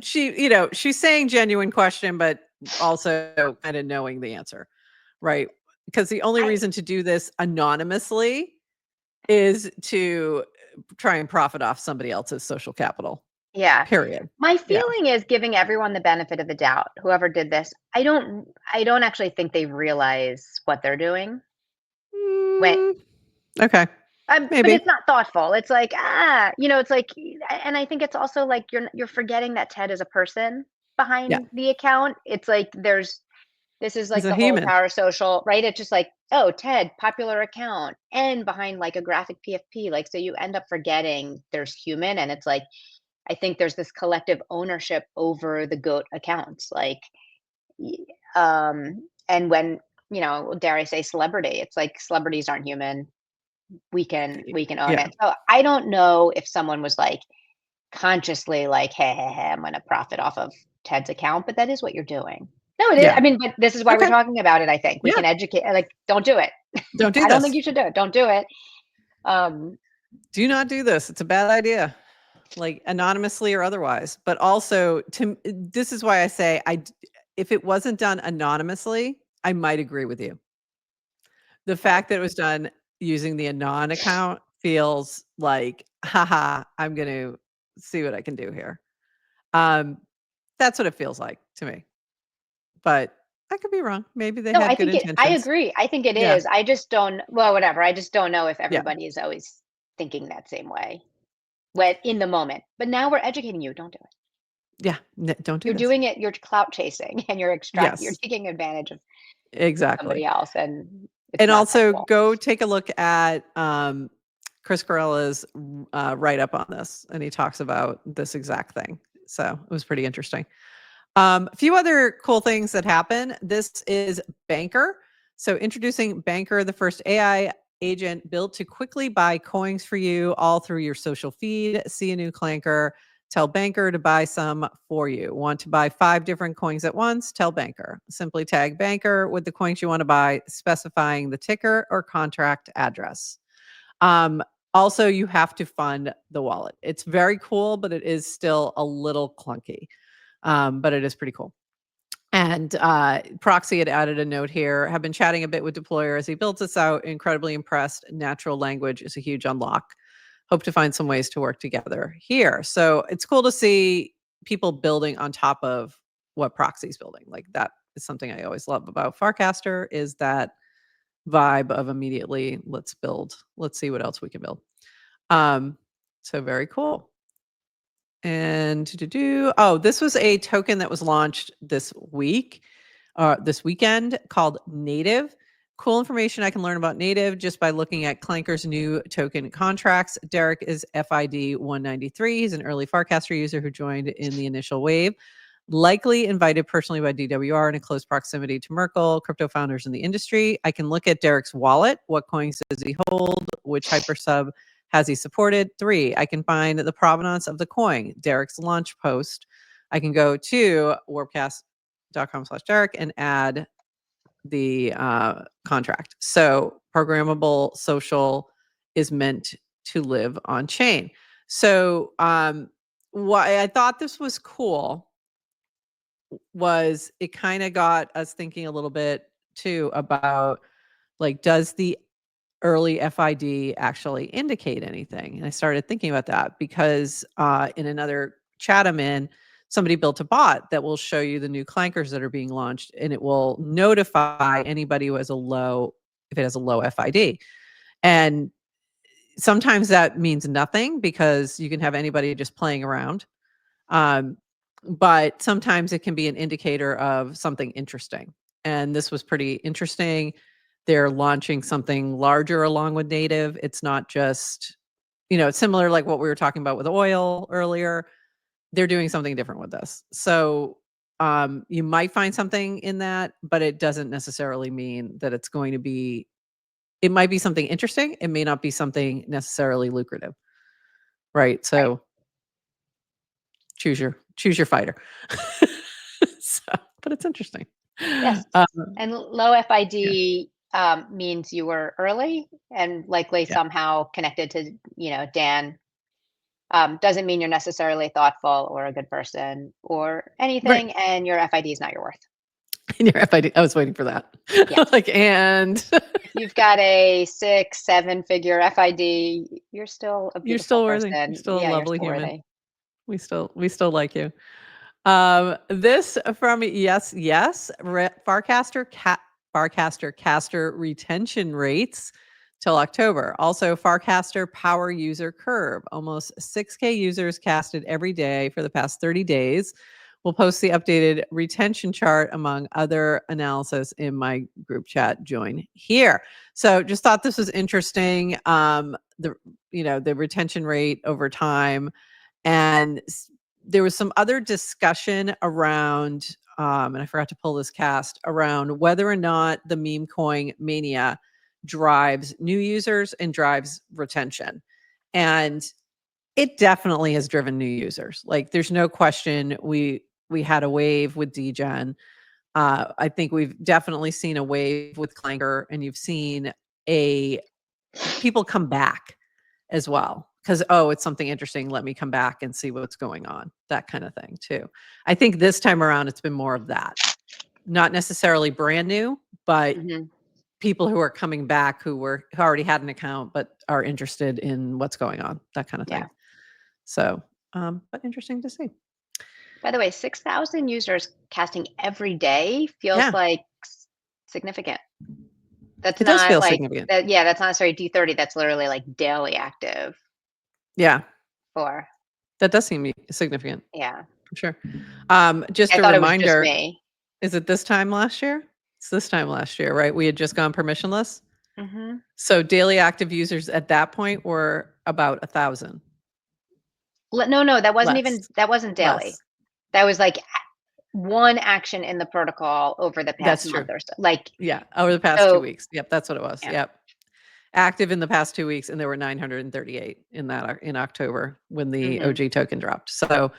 Speaker 1: she's saying genuine question, but also kind of knowing the answer, right? Because the only reason to do this anonymously is to try and profit off somebody else's social capital.
Speaker 2: Yeah.
Speaker 1: Period.
Speaker 2: My feeling is giving everyone the benefit of the doubt. Whoever did this, I don't actually think they realize what they're doing.
Speaker 1: Okay.
Speaker 2: But it's not thoughtful. It's like, it's like, and I think it's also like you're forgetting that Ted is a person behind the account. It's like this is like the whole
Speaker 1: human.
Speaker 2: parasocial, right? It's just like, oh, Ted, popular account, and behind like a graphic PFP. Like, so you end up forgetting there's human, and it's like, I think there's this collective ownership over the GOAT accounts. Like, and when, dare I say celebrity, it's like celebrities aren't human. We can own it. So I don't know if someone was like consciously like, hey, I'm going to profit off of Ted's account, but that is what you're doing. No, it is. I mean, but this is why we're talking about it. I think we can educate, like, don't do it.
Speaker 1: Don't do
Speaker 2: I
Speaker 1: this.
Speaker 2: don't think you should do it. Don't do it.
Speaker 1: Do not do this. It's a bad idea, like anonymously or otherwise. But also, this is why I say, if it wasn't done anonymously, I might agree with you. The fact that it was done using the Anon account feels like, haha, I'm going to see what I can do here. That's what it feels like to me. But I could be wrong. Maybe they had good intentions.
Speaker 2: I agree. I think it is. I just don't, whatever. I just don't know if everybody is always thinking that same way in the moment. But now we're educating you. Don't do it.
Speaker 1: Yeah. Don't do
Speaker 2: You're
Speaker 1: this.
Speaker 2: doing it. You're clout chasing and you're taking advantage of somebody else. And
Speaker 1: also cool. Go take a look at Chris Corrella's write up on this, and he talks about this exact thing. So it was pretty interesting. A few other cool things that happen. This is Banker. So introducing Banker, the first AI agent built to quickly buy coins for you all through your social feed. See a new clanker, tell Banker to buy some for you. Want to buy 5 different coins at once? Tell Banker. Simply tag Banker with the coins you want to buy, specifying the ticker or contract address. Also, you have to fund the wallet. It's very cool, but it is still a little clunky. But it is pretty cool. And Proxy had added a note here. Have been chatting a bit with Deployer as he builds this out. Incredibly impressed. Natural language is a huge unlock. Hope to find some ways to work together here. So it's cool to see people building on top of what Proxy's building. Like that is something I always love about Farcaster, is that vibe of immediately let's build. Let's see what else we can build. So very cool. And this was a token that was launched this weekend, called Native. Cool information I can learn about Native just by looking at Clanker's new token contracts. Derek is FID 193. He's an early Farcaster user who joined in the initial wave. Likely invited personally by DWR in a close proximity to Merkle, crypto founders in the industry. I can look at Derek's wallet. What coins does he hold? Which hypersub has he supported? 3, I can find the provenance of the coin, Derek's launch post. I can go to warpcast.com/Derek and add the contract. So programmable social is meant to live on chain. So why I thought this was cool was it kind of got us thinking a little bit too about, like, does the early FID actually indicate anything? And I started thinking about that because in another chat I'm in, somebody built a bot that will show you the new clankers that are being launched, and it will notify anybody who has if it has a low FID. And sometimes that means nothing because you can have anybody just playing around. But sometimes it can be an indicator of something interesting. And this was pretty interesting. They're launching something larger along with Native. It's not just, it's similar like what we were talking about with oil earlier. They're doing something different with this. So you might find something in that, but it doesn't necessarily mean that it's going to be, it might be something interesting. It may not be something necessarily lucrative. Right. So
Speaker 2: Right.
Speaker 1: choose your fighter. So, but it's interesting.
Speaker 2: Yes. And low FID means you were early and likely
Speaker 1: Yeah.
Speaker 2: somehow connected to, Dan. Doesn't mean you're necessarily thoughtful or a good person or
Speaker 1: Right.
Speaker 2: anything, and your FID is not your worth.
Speaker 1: In your FID. I was waiting for that.
Speaker 2: Yeah.
Speaker 1: Like, and
Speaker 2: If you've got a 6, 7-figure FID, you're still a
Speaker 1: you're
Speaker 2: beautiful
Speaker 1: still worthy. You're
Speaker 2: person.
Speaker 1: still a
Speaker 2: Yeah, you're
Speaker 1: lovely
Speaker 2: still
Speaker 1: human.
Speaker 2: worthy.
Speaker 1: We still like you. This from Farcaster caster retention rates till October. Also, Farcaster power user curve. Almost 6K users casted every day for the past 30 days. We'll post the updated retention chart among other analysis in my group chat. Join here. So just thought this was interesting. The retention rate over time. And there was some other discussion around, and I forgot to pull this cast, around whether or not the meme coin mania drives new users and drives retention. And it definitely has driven new users. Like, there's no question we had a wave with degen. I think we've definitely seen a wave with clanker, and you've seen people come back as well because, it's something interesting, let me come back and see what's going on, that kind of thing too. I think this time around it's been more of that, not necessarily brand new, but
Speaker 2: Hmm.
Speaker 1: people who are coming back who already had an account but are interested in what's going on, that kind of thing.
Speaker 2: Yeah.
Speaker 1: So but interesting to see.
Speaker 2: By the way, 6,000 users casting every day feels
Speaker 1: Yeah,
Speaker 2: like significant. That's
Speaker 1: it does
Speaker 2: not
Speaker 1: feel
Speaker 2: like
Speaker 1: significant.
Speaker 2: that. Yeah, that's not necessarily D30. That's literally like daily active
Speaker 1: Yeah,
Speaker 2: for.
Speaker 1: that does seem significant
Speaker 2: Yeah.
Speaker 1: for sure. Just
Speaker 2: I
Speaker 1: a
Speaker 2: thought it was just
Speaker 1: reminder,
Speaker 2: me.
Speaker 1: is it this time last year? It's this time last year, right? We had just gone permissionless. So daily active users at that point were about 1,000.
Speaker 2: No, that wasn't daily.
Speaker 1: Less.
Speaker 2: That was like one action in the protocol over the past
Speaker 1: That's
Speaker 2: month
Speaker 1: true.
Speaker 2: or so. Like,
Speaker 1: Yeah, over the past 2
Speaker 2: so
Speaker 1: weeks. Yep, that's what it was.
Speaker 2: yeah.
Speaker 1: Yep. Active in the past 2 weeks, and there were 938 in October when the OG token dropped. So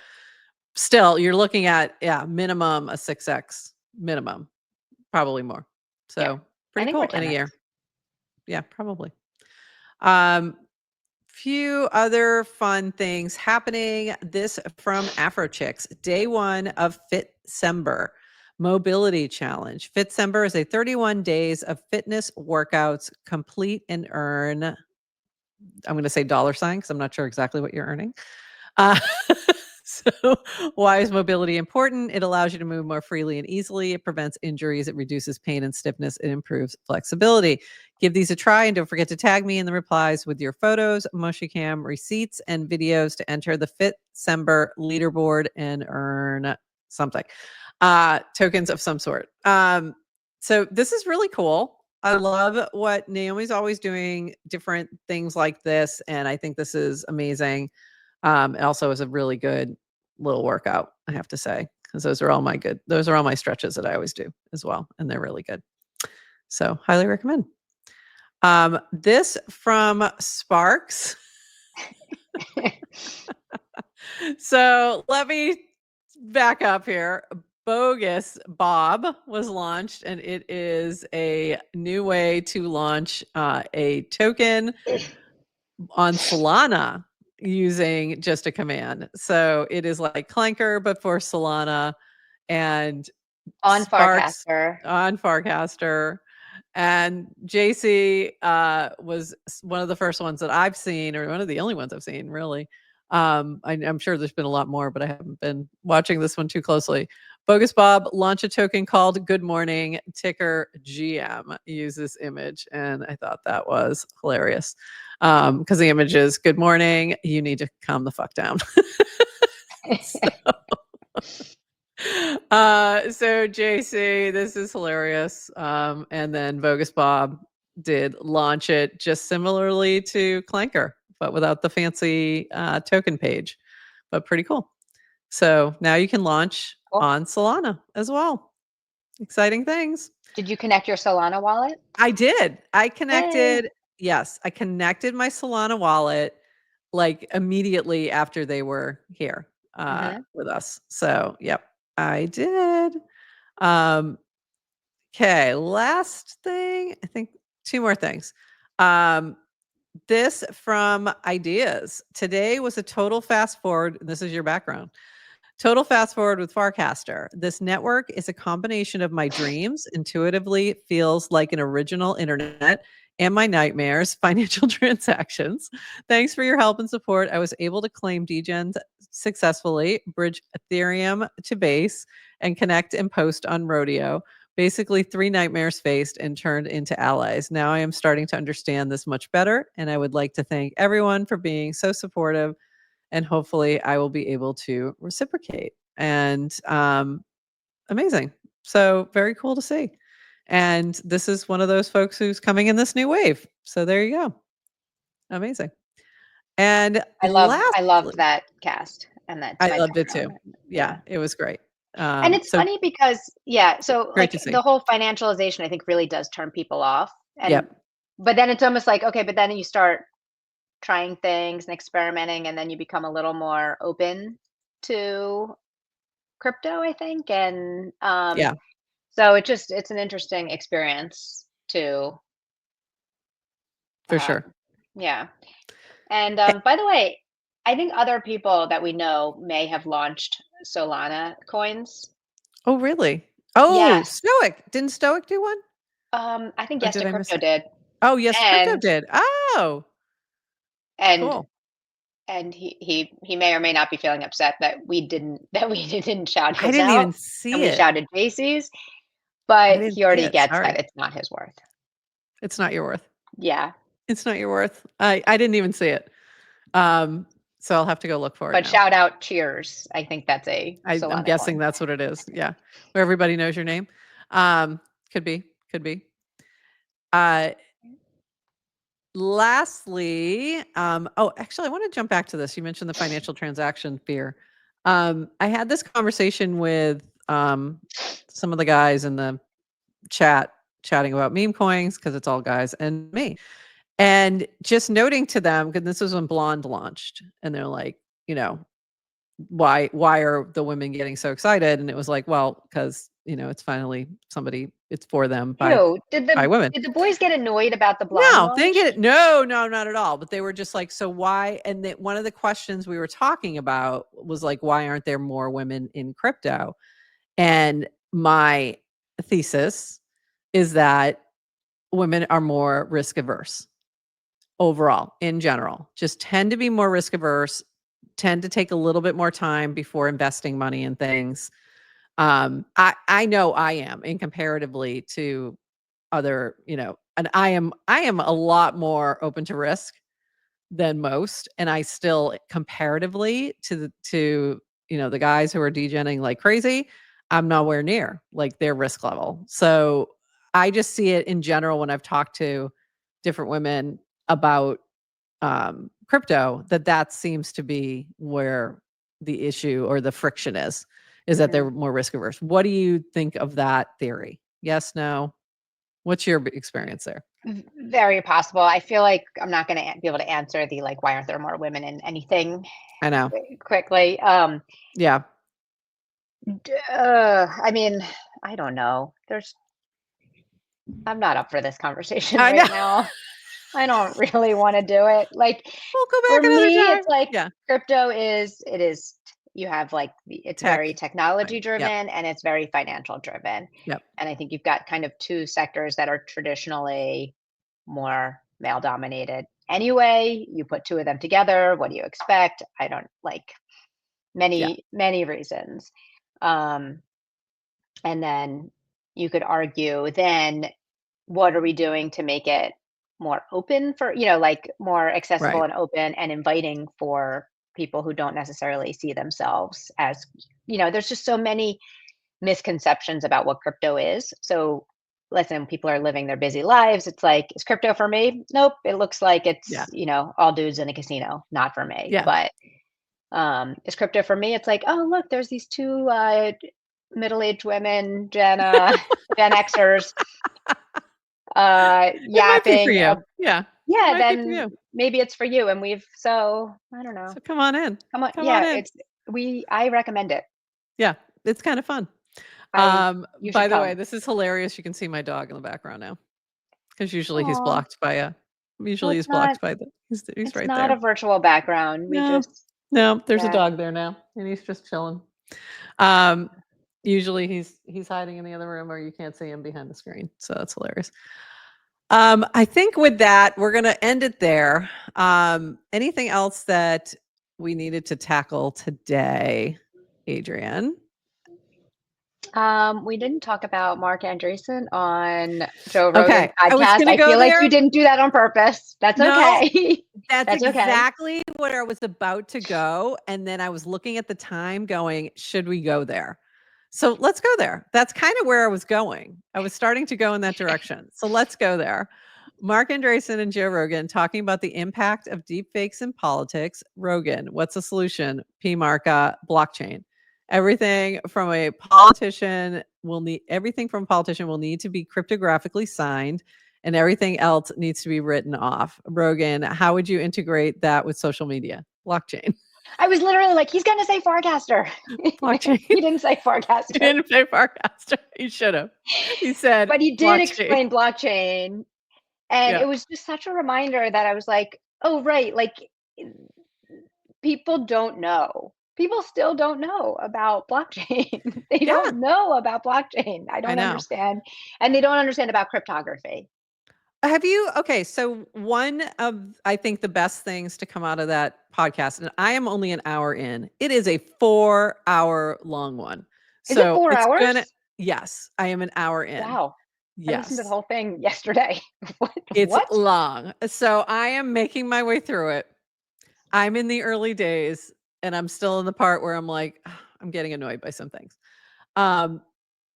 Speaker 1: still, you're looking at minimum a 6x minimum, probably more. So
Speaker 2: I
Speaker 1: pretty
Speaker 2: think we're
Speaker 1: cool in a
Speaker 2: 10x.
Speaker 1: year. Yeah, probably. Few other fun things happening. This from AfroChicks. Day 1 of Fitcember Mobility Challenge. Fitcember is a 31 days of fitness workouts. Complete and earn. I'm going to say $sign because I'm not sure exactly what you're earning. So why is mobility important? It allows you to move more freely and easily. It prevents injuries. It reduces pain and stiffness. It improves flexibility. Give these a try and don't forget to tag me in the replies with your photos, MoshiCam receipts, and videos to enter the Fitcember leaderboard and earn something. Tokens of some sort. So this is really cool. I love what Naomi's always doing, different things like this, and I think this is amazing. It also is a really good little workout, I have to say, because those are all my stretches that I always do as well, and they're really good. So highly recommend. This from Sparks. So let me back up here. Bogus Bob was launched, and it is a new way to launch a token on Solana using just a command. So it is like Clanker, but for Solana, and
Speaker 2: On
Speaker 1: Sparks
Speaker 2: Farcaster.
Speaker 1: on Farcaster. And JC was one of the first ones that I've seen, or one of the only ones I've seen, really. I'm sure there's been a lot more, but I haven't been watching this one too closely. Bogus Bob launch a token called Good Morning, ticker GM. Use this image, and I thought that was hilarious because the image is Good morning. You need to calm the fuck down. So JC, this is hilarious. And then Bogus Bob did launch it just similarly to Clanker, but without the fancy token page. But pretty cool. So now you can launch on Solana as well. Exciting things.
Speaker 2: Did you connect your Solana wallet?
Speaker 1: I did. I connected.
Speaker 2: Yay.
Speaker 1: Yes, I connected my Solana wallet like immediately after they were here with us. So, yep, I did. Okay, last thing, I think 2 more things. This from Ideas. Today was a total fast forward. This is your background. Total fast forward with Farcaster. This network is a combination of my dreams, intuitively feels like an original internet, and my nightmares, financial transactions. Thanks for your help and support. I was able to claim degens successfully, bridge Ethereum to base, and connect and post on Rodeo. Basically, 3 nightmares faced and turned into allies. Now I am starting to understand this much better, and I would like to thank everyone for being so supportive, and hopefully I will be able to reciprocate. And amazing. So very cool to see. And this is one of those folks who's coming in this new wave. So there you go. Amazing. And
Speaker 2: I
Speaker 1: lastly,
Speaker 2: loved that cast and that
Speaker 1: I
Speaker 2: my
Speaker 1: loved it
Speaker 2: background.
Speaker 1: too. Yeah, it was great.
Speaker 2: And it's
Speaker 1: So
Speaker 2: funny because so
Speaker 1: great
Speaker 2: like
Speaker 1: to see.
Speaker 2: the whole financialization I think really does turn people off. And
Speaker 1: Yep.
Speaker 2: but then it's almost like, okay, but then you start trying things and experimenting, and then you become a little more open to crypto, I think. And
Speaker 1: Yeah,
Speaker 2: so it's an interesting experience to
Speaker 1: for
Speaker 2: um,
Speaker 1: sure.
Speaker 2: yeah. And
Speaker 1: Eh,
Speaker 2: by the way, I think other people that we know may have launched Solana coins.
Speaker 1: Oh, really? Oh,
Speaker 2: Yes.
Speaker 1: Stoic. Didn't Stoic do one?
Speaker 2: I think
Speaker 1: Or
Speaker 2: Yes
Speaker 1: did
Speaker 2: to
Speaker 1: I miss
Speaker 2: Crypto
Speaker 1: it?
Speaker 2: did.
Speaker 1: Oh, yes, crypto
Speaker 2: And
Speaker 1: did. Oh,
Speaker 2: and
Speaker 1: cool.
Speaker 2: and he may or may not be feeling upset that we didn't shout
Speaker 1: I
Speaker 2: his
Speaker 1: didn't
Speaker 2: out
Speaker 1: even
Speaker 2: and
Speaker 1: see
Speaker 2: we
Speaker 1: it.
Speaker 2: shouted JC's,
Speaker 1: I
Speaker 2: but
Speaker 1: didn't
Speaker 2: he
Speaker 1: see
Speaker 2: already
Speaker 1: it.
Speaker 2: gets
Speaker 1: Sorry.
Speaker 2: that it's not his worth.
Speaker 1: It's not your worth.
Speaker 2: Yeah.
Speaker 1: It's not your worth. I didn't even see it. So I'll have to go look for it
Speaker 2: But
Speaker 1: now.
Speaker 2: shout out cheers. I think that's a
Speaker 1: I'm
Speaker 2: Solana
Speaker 1: guessing
Speaker 2: coin.
Speaker 1: that's what it is. Yeah. Where everybody knows your name. Um, could be. Uh, lastly, actually, I want to jump back to this. You mentioned the financial transaction fear. I had this conversation with some of the guys in the chatting about meme coins because it's all guys and me. And just noting to them, because this was when Blonde launched, and they're like, you know, why are the women getting so excited? And it was like, well, because it's finally somebody, it's for them by
Speaker 2: Ew. Did
Speaker 1: women.
Speaker 2: the boys get annoyed about the blonde
Speaker 1: No, they didn't
Speaker 2: launch?
Speaker 1: get it. No, no, not at all. But they were just like, so why? And one of the questions we were talking about was like, why aren't there more women in crypto? And my thesis is that women are more risk averse overall, in general, just tend to be more risk averse, tend to take a little bit more time before investing money in things. I know I am, in comparatively to other, and I am a lot more open to risk than most, and I still comparatively to the guys who are degenning like crazy, I'm nowhere near like their risk level. So I just see it in general when I've talked to different women about crypto, that seems to be where the issue or the friction is that they're more risk averse. What do you think of that theory? Yes, no? What's your experience there?
Speaker 2: Very possible. I feel like I'm not going to be able to answer the like, why aren't there more women in anything
Speaker 1: I know.
Speaker 2: quickly.
Speaker 1: Yeah.
Speaker 2: I mean, I don't know. I'm not up for this conversation
Speaker 1: I know.
Speaker 2: right now. I don't really want to do it. Like
Speaker 1: We'll go
Speaker 2: for
Speaker 1: back another
Speaker 2: me,
Speaker 1: time.
Speaker 2: it's like
Speaker 1: Yeah.
Speaker 2: crypto is you have like it's very
Speaker 1: Tech. Right.
Speaker 2: technology
Speaker 1: Yep.
Speaker 2: driven and it's very financial driven.
Speaker 1: Yep.
Speaker 2: And I think you've got kind of two sectors that are traditionally more male dominated. Anyway, you put two of them together, what do you expect? I don't like
Speaker 1: Yeah.
Speaker 2: many reasons. Um and then you could argue then what are we doing to make it more open for, like more accessible
Speaker 1: Right.
Speaker 2: and open and inviting for people who don't necessarily see themselves as, there's just so many misconceptions about what crypto is. So, listen, people are living their busy lives. It's like, is crypto for me? Nope. It looks like
Speaker 1: Yeah.
Speaker 2: it's, all dudes in a casino. Not for me.
Speaker 1: Yeah.
Speaker 2: But is crypto for me? It's like, oh, look, there's these two middle-aged women, Gen Xers,
Speaker 1: It might be for
Speaker 2: yapping.
Speaker 1: you. Yeah. It
Speaker 2: Yeah,
Speaker 1: might be for
Speaker 2: then
Speaker 1: you.
Speaker 2: maybe it's for you. And so I don't know.
Speaker 1: So come on in.
Speaker 2: Come on.
Speaker 1: Come on
Speaker 2: Yeah,
Speaker 1: in.
Speaker 2: I recommend it.
Speaker 1: Yeah. It's kind of fun.
Speaker 2: You should
Speaker 1: By the way,
Speaker 2: come.
Speaker 1: this is hilarious. You can see my dog in the background now. Because
Speaker 2: Oh, well,
Speaker 1: usually he's blocked by he's
Speaker 2: it's
Speaker 1: right
Speaker 2: not a
Speaker 1: there.
Speaker 2: virtual background. We
Speaker 1: No,
Speaker 2: just,
Speaker 1: no, there's a
Speaker 2: yeah.
Speaker 1: dog there now, and he's just chilling. Um, Usually he's hiding in the other room, or you can't see him behind the screen. So that's hilarious. I think with that, we're gonna end it there. Anything else that we needed to tackle today, Adrienne?
Speaker 2: We didn't talk about Mark Andreessen on Joe Rogan's
Speaker 1: Okay, I was
Speaker 2: podcast.
Speaker 1: gonna
Speaker 2: I
Speaker 1: go
Speaker 2: feel like
Speaker 1: there.
Speaker 2: you didn't do that on purpose. That's
Speaker 1: No,
Speaker 2: okay.
Speaker 1: that's
Speaker 2: That's okay.
Speaker 1: exactly where I was about to go, and then I was looking at the time going, "Should we go there?" So, let's go there. That's kinda where I was going. I was starting to go in that direction. So, let's go there. Mark Andreessen and Joe Rogan talking about the impact of deepfakes in politics. Rogan, what's the solution? P. Marka, blockchain. Everything from a politician will need to be cryptographically signed, and everything else needs to be written off. Rogan, how would you integrate that with social media? Blockchain.
Speaker 2: I was literally like, he's gonna say Farcaster.
Speaker 1: Blockchain.
Speaker 2: He didn't say
Speaker 1: He
Speaker 2: Farcaster,
Speaker 1: didn't say Farcaster. He should have. He said
Speaker 2: but he did
Speaker 1: blockchain.
Speaker 2: explain blockchain. And
Speaker 1: Yeah.
Speaker 2: it was just such a reminder that I was like, oh, right. Like people don't know. People still don't know about blockchain. They
Speaker 1: Yeah.
Speaker 2: don't know about blockchain. I
Speaker 1: I
Speaker 2: don't
Speaker 1: know.
Speaker 2: understand. And they don't understand about cryptography.
Speaker 1: Okay, so one of I think the best things to come out of that podcast, and I am only an hour in. It is a 4-hour long one.
Speaker 2: Is it
Speaker 1: So
Speaker 2: four
Speaker 1: it's gonna
Speaker 2: hours?
Speaker 1: yes, I am an hour in.
Speaker 2: Wow. I listened to the
Speaker 1: Yes.
Speaker 2: whole thing yesterday. What?
Speaker 1: It's
Speaker 2: What?
Speaker 1: long. So I am making my way through it. I'm in the early days, and I'm still in the part where I'm like, I'm getting annoyed by some things. Um,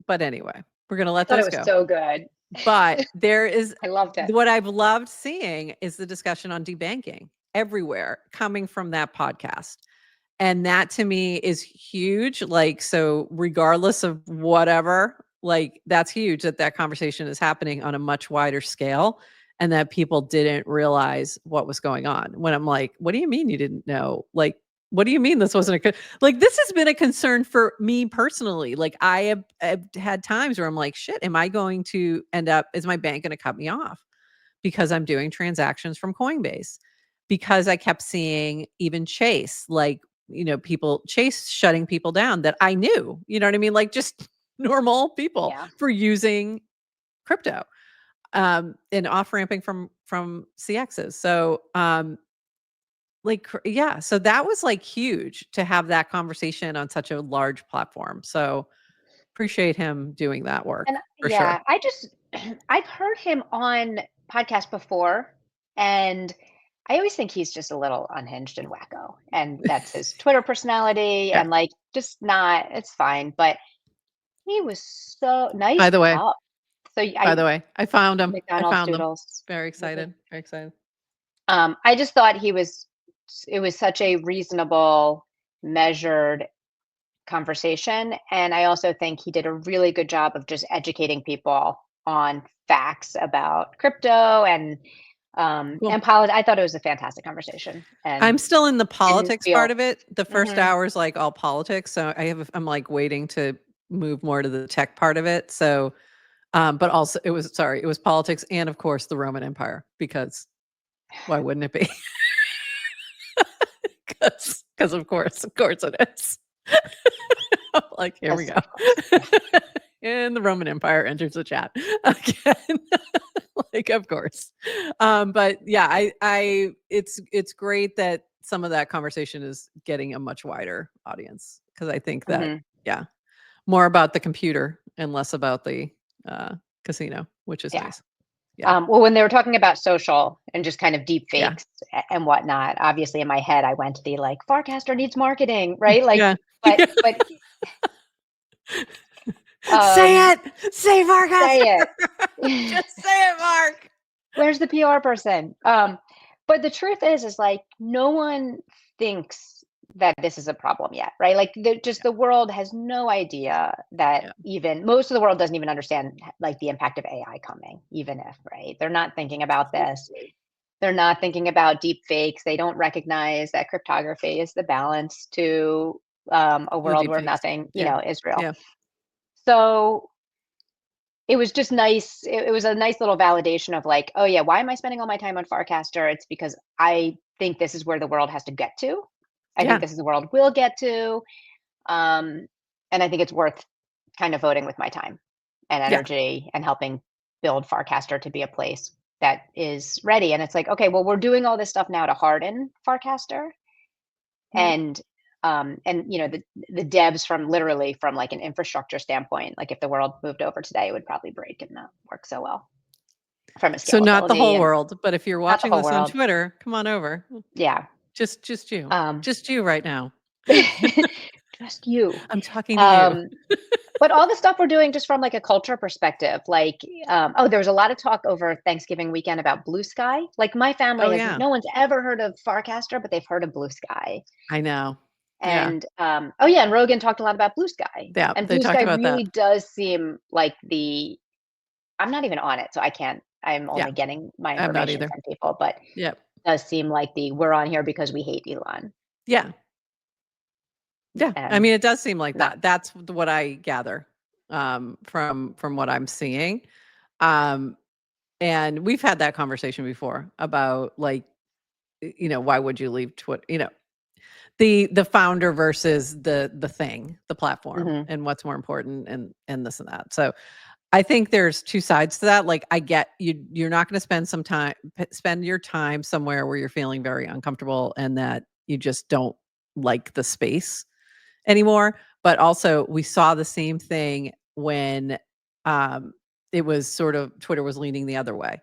Speaker 1: but anyway, we're gonna
Speaker 2: I
Speaker 1: let
Speaker 2: thought it
Speaker 1: those
Speaker 2: was
Speaker 1: go.
Speaker 2: so good.
Speaker 1: But there is
Speaker 2: I loved it.
Speaker 1: what I've loved seeing is the discussion on debanking everywhere coming from that podcast. And that to me is huge. Like, so regardless of whatever, like that's huge that that conversation is happening on a much wider scale and that people didn't realize what was going on. When I'm like, what do you mean you didn't know? Like, what do you mean this wasn't like this has been a concern for me personally. Like I've had times where I'm like, shit, am I going to end up, is my bank going to cut me off because I'm doing transactions from Coinbase? Because I kept seeing even Chase, like, people Chase shutting people down that I knew, you know what I mean? Like just normal people
Speaker 2: Yeah.
Speaker 1: for using crypto, and off ramping from CXs. So, yeah, so that was like huge to have that conversation on such a large platform. So appreciate him doing that work
Speaker 2: And
Speaker 1: for sure.
Speaker 2: yeah, I just I've heard him on podcasts before, and I always think he's just a little unhinged and wacko, and that's his Twitter personality,
Speaker 1: Yeah.
Speaker 2: and like just not. It's fine, but he was so nice
Speaker 1: By the way,
Speaker 2: cup. So
Speaker 1: by the way, I found him. I
Speaker 2: McDonald's
Speaker 1: found them.
Speaker 2: doodles.
Speaker 1: Very
Speaker 2: Lovely.
Speaker 1: excited. Very excited.
Speaker 2: I just thought it was such a reasonable, measured conversation. And I also think he did a really good job of just educating people on facts about crypto
Speaker 1: Cool.
Speaker 2: and politics. I thought it was a fantastic conversation.
Speaker 1: I'm
Speaker 2: And
Speaker 1: still in the
Speaker 2: didn't
Speaker 1: politics part
Speaker 2: feel
Speaker 1: of it. The first
Speaker 2: mhm.
Speaker 1: hour is like all politics. So I'm like waiting to move more to the tech part of it. So, but also it was politics and of course the Roman Empire, because why wouldn't it be? Because of course it is. Like, here we
Speaker 2: Yes,
Speaker 1: go.
Speaker 2: of course.
Speaker 1: And the Roman Empire enters the chat again. Like, of course. But yeah, it's great that some of that conversation is getting a much wider audience, because I think that,
Speaker 2: Mhm.
Speaker 1: yeah, more about the computer and less about the casino, which is
Speaker 2: Yeah.
Speaker 1: nice. Yeah.
Speaker 2: Well, when they were talking about social and just kind of deep
Speaker 1: Yeah.
Speaker 2: fakes and whatnot, obviously in my head I went to the like Farcaster needs marketing, right? Like,
Speaker 1: Yeah.
Speaker 2: but
Speaker 1: Say
Speaker 2: um,
Speaker 1: it. Say
Speaker 2: say
Speaker 1: Farcaster.
Speaker 2: it.
Speaker 1: Just say it, Mark.
Speaker 2: Where's the PR person? But the truth is like no one thinks that this is a problem yet, right? Like the world has no idea that
Speaker 1: Yeah.
Speaker 2: even most of the world doesn't even understand like the impact of AI coming, even if, right? They're not thinking about this. They're not thinking about deep fakes. They don't recognize that cryptography is the balance to a
Speaker 1: The
Speaker 2: world
Speaker 1: deep
Speaker 2: where
Speaker 1: fakes.
Speaker 2: nothing,
Speaker 1: Yeah.
Speaker 2: is real.
Speaker 1: Yeah.
Speaker 2: So it was just nice. It was a nice little validation of like, oh yeah, why am I spending all my time on Farcaster? It's because I think this is where the world has to get to. I think
Speaker 1: Yeah.
Speaker 2: this is the world we'll get to. Um, and I think it's worth kind of voting with my time and
Speaker 1: Yeah.
Speaker 2: energy and helping build Farcaster to be a place that is ready. And it's like, okay, well, we're doing all this stuff now to harden Farcaster,
Speaker 1: Mhm.
Speaker 2: and the devs from literally from like an infrastructure standpoint, like if the world moved over today, it would probably break and not work so well from a
Speaker 1: So not the
Speaker 2: scalability
Speaker 1: whole
Speaker 2: and
Speaker 1: world, but if you're
Speaker 2: not the
Speaker 1: watching
Speaker 2: whole
Speaker 1: this on
Speaker 2: world.
Speaker 1: Twitter, come on over.
Speaker 2: Yeah.
Speaker 1: Just you.
Speaker 2: Um,
Speaker 1: Just you right now.
Speaker 2: just you.
Speaker 1: I'm talking to you.
Speaker 2: Um, but all the stuff we're doing just from like a culture perspective, like, oh, there was a lot of talk over Thanksgiving weekend about Blue Sky. Like my
Speaker 1: Oh,
Speaker 2: family has
Speaker 1: yeah.
Speaker 2: no one's ever heard of Farcaster, but they've heard of Blue Sky.
Speaker 1: I know. Yeah.
Speaker 2: And oh yeah, and Rogan talked a lot about Blue Sky.
Speaker 1: Yeah,
Speaker 2: And
Speaker 1: they
Speaker 2: Blue Sky
Speaker 1: talked about that.
Speaker 2: really does seem like I'm not even on it, so I can't. I'm
Speaker 1: Yeah,
Speaker 2: only getting my
Speaker 1: I'm not
Speaker 2: information
Speaker 1: either.
Speaker 2: from people, but
Speaker 1: Yep.
Speaker 2: it does seem like we're on here because we hate Elon
Speaker 1: Yeah. Yeah. I
Speaker 2: and
Speaker 1: mean, it does seem like
Speaker 2: not.
Speaker 1: that. That's what I gather, from what I'm seeing. Um, and we've had that conversation before about like, why would you leave Twitter? The founder versus the thing, the platform,
Speaker 2: Mhm.
Speaker 1: and what's more important, and this and that. So I think there's two sides to that. Like I get you're not going to spend your time somewhere where you're feeling very uncomfortable and that you just don't like the space anymore. But also we saw the same thing when um it was sort of Twitter was leaning the other way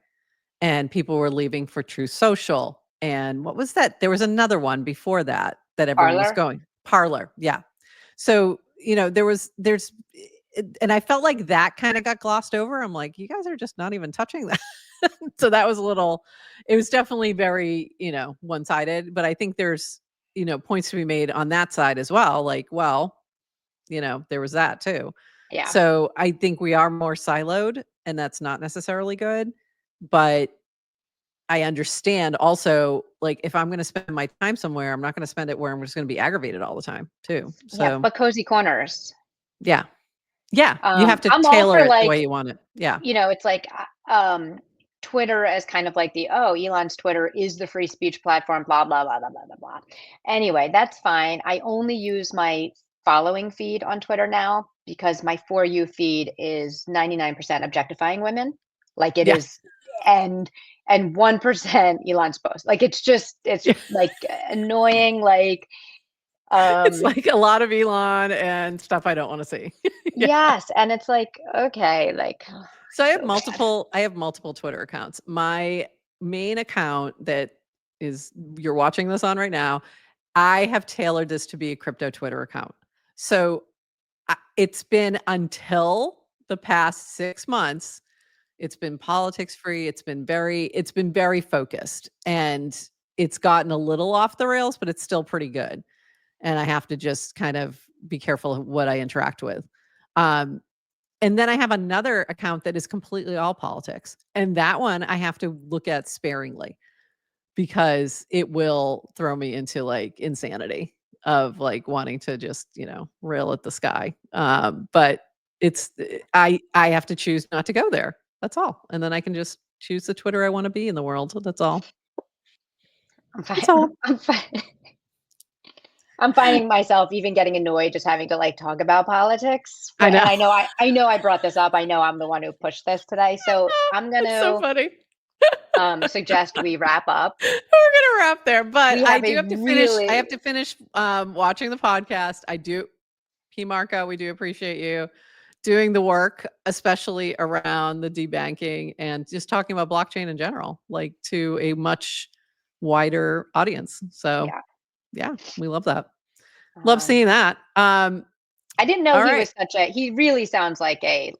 Speaker 1: and people were leaving for True Social. And what was that? There was another one before that everyone was
Speaker 2: Parlor.
Speaker 1: going. Parlor. Yeah. So, there's and I felt like that kind of got glossed over. I'm like, you guys are just not even touching that. So that was a little, it was definitely very, one-sided, but I think there's, points to be made on that side as well. Like, well, there was that too.
Speaker 2: Yeah.
Speaker 1: So I think we are more siloed, and that's not necessarily good. But I understand also, like, if I'm going to spend my time somewhere, I'm not going to spend it where I'm just going to be aggravated all the time too.
Speaker 2: Yeah.
Speaker 1: So
Speaker 2: But cozy corners.
Speaker 1: yeah. Yeah. You have to
Speaker 2: I'm all
Speaker 1: tailor
Speaker 2: for
Speaker 1: it the way
Speaker 2: like,
Speaker 1: you want it. Yeah.
Speaker 2: it's like Twitter as kind of like Elon's Twitter is the free speech platform, blah, blah, blah, blah, blah, blah, blah. Anyway, that's fine. I only use my following feed on Twitter now because my For You feed is 99% objectifying women. Like it
Speaker 1: Yeah.
Speaker 2: is, and 1% Elon's post. Like it's
Speaker 1: Yeah.
Speaker 2: like annoying, like
Speaker 1: It's
Speaker 2: um
Speaker 1: like a lot of Elon and stuff I don't want to see. Yeah.
Speaker 2: yes, and it's like, okay, like
Speaker 1: So
Speaker 2: so bad.
Speaker 1: I have multiple Twitter accounts. My main account that is you're watching this on right now, I have tailored this to be a crypto Twitter account. So it's been until the past 6 months, it's been politics free, it's been very focused, and it's gotten a little off the rails, but it's still pretty good. And I have to just kind of be careful of what I interact with. Um, and then I have another account that is completely all politics. And that one I have to look at sparingly because it will throw me into like insanity of like wanting to just, rail at the sky. But it's I have to choose not to go there. That's all. And then I can just choose the Twitter I want to be in the world. That's all.
Speaker 2: I'm
Speaker 1: That's
Speaker 2: fine.
Speaker 1: all.
Speaker 2: I'm fine. I'm finding myself even getting annoyed just having to like talk about politics.
Speaker 1: I know.
Speaker 2: And I know I brought this up. I know I'm the one who pushed this today. So I'm going
Speaker 1: It's so
Speaker 2: to
Speaker 1: funny.
Speaker 2: suggest we wrap up.
Speaker 1: We're gonna wrap there, but
Speaker 2: We
Speaker 1: I
Speaker 2: have
Speaker 1: do
Speaker 2: a
Speaker 1: have to finish. I have
Speaker 2: really
Speaker 1: to finish watching the podcast. I do, P Marco. We do appreciate you doing the work, especially around the debanking and just talking about blockchain in general, like to a much wider audience. So
Speaker 2: yeah.
Speaker 1: yeah, we love that. Love
Speaker 2: Um
Speaker 1: seeing that.
Speaker 2: I didn't know
Speaker 1: All
Speaker 2: he
Speaker 1: right.
Speaker 2: was he really sounds like a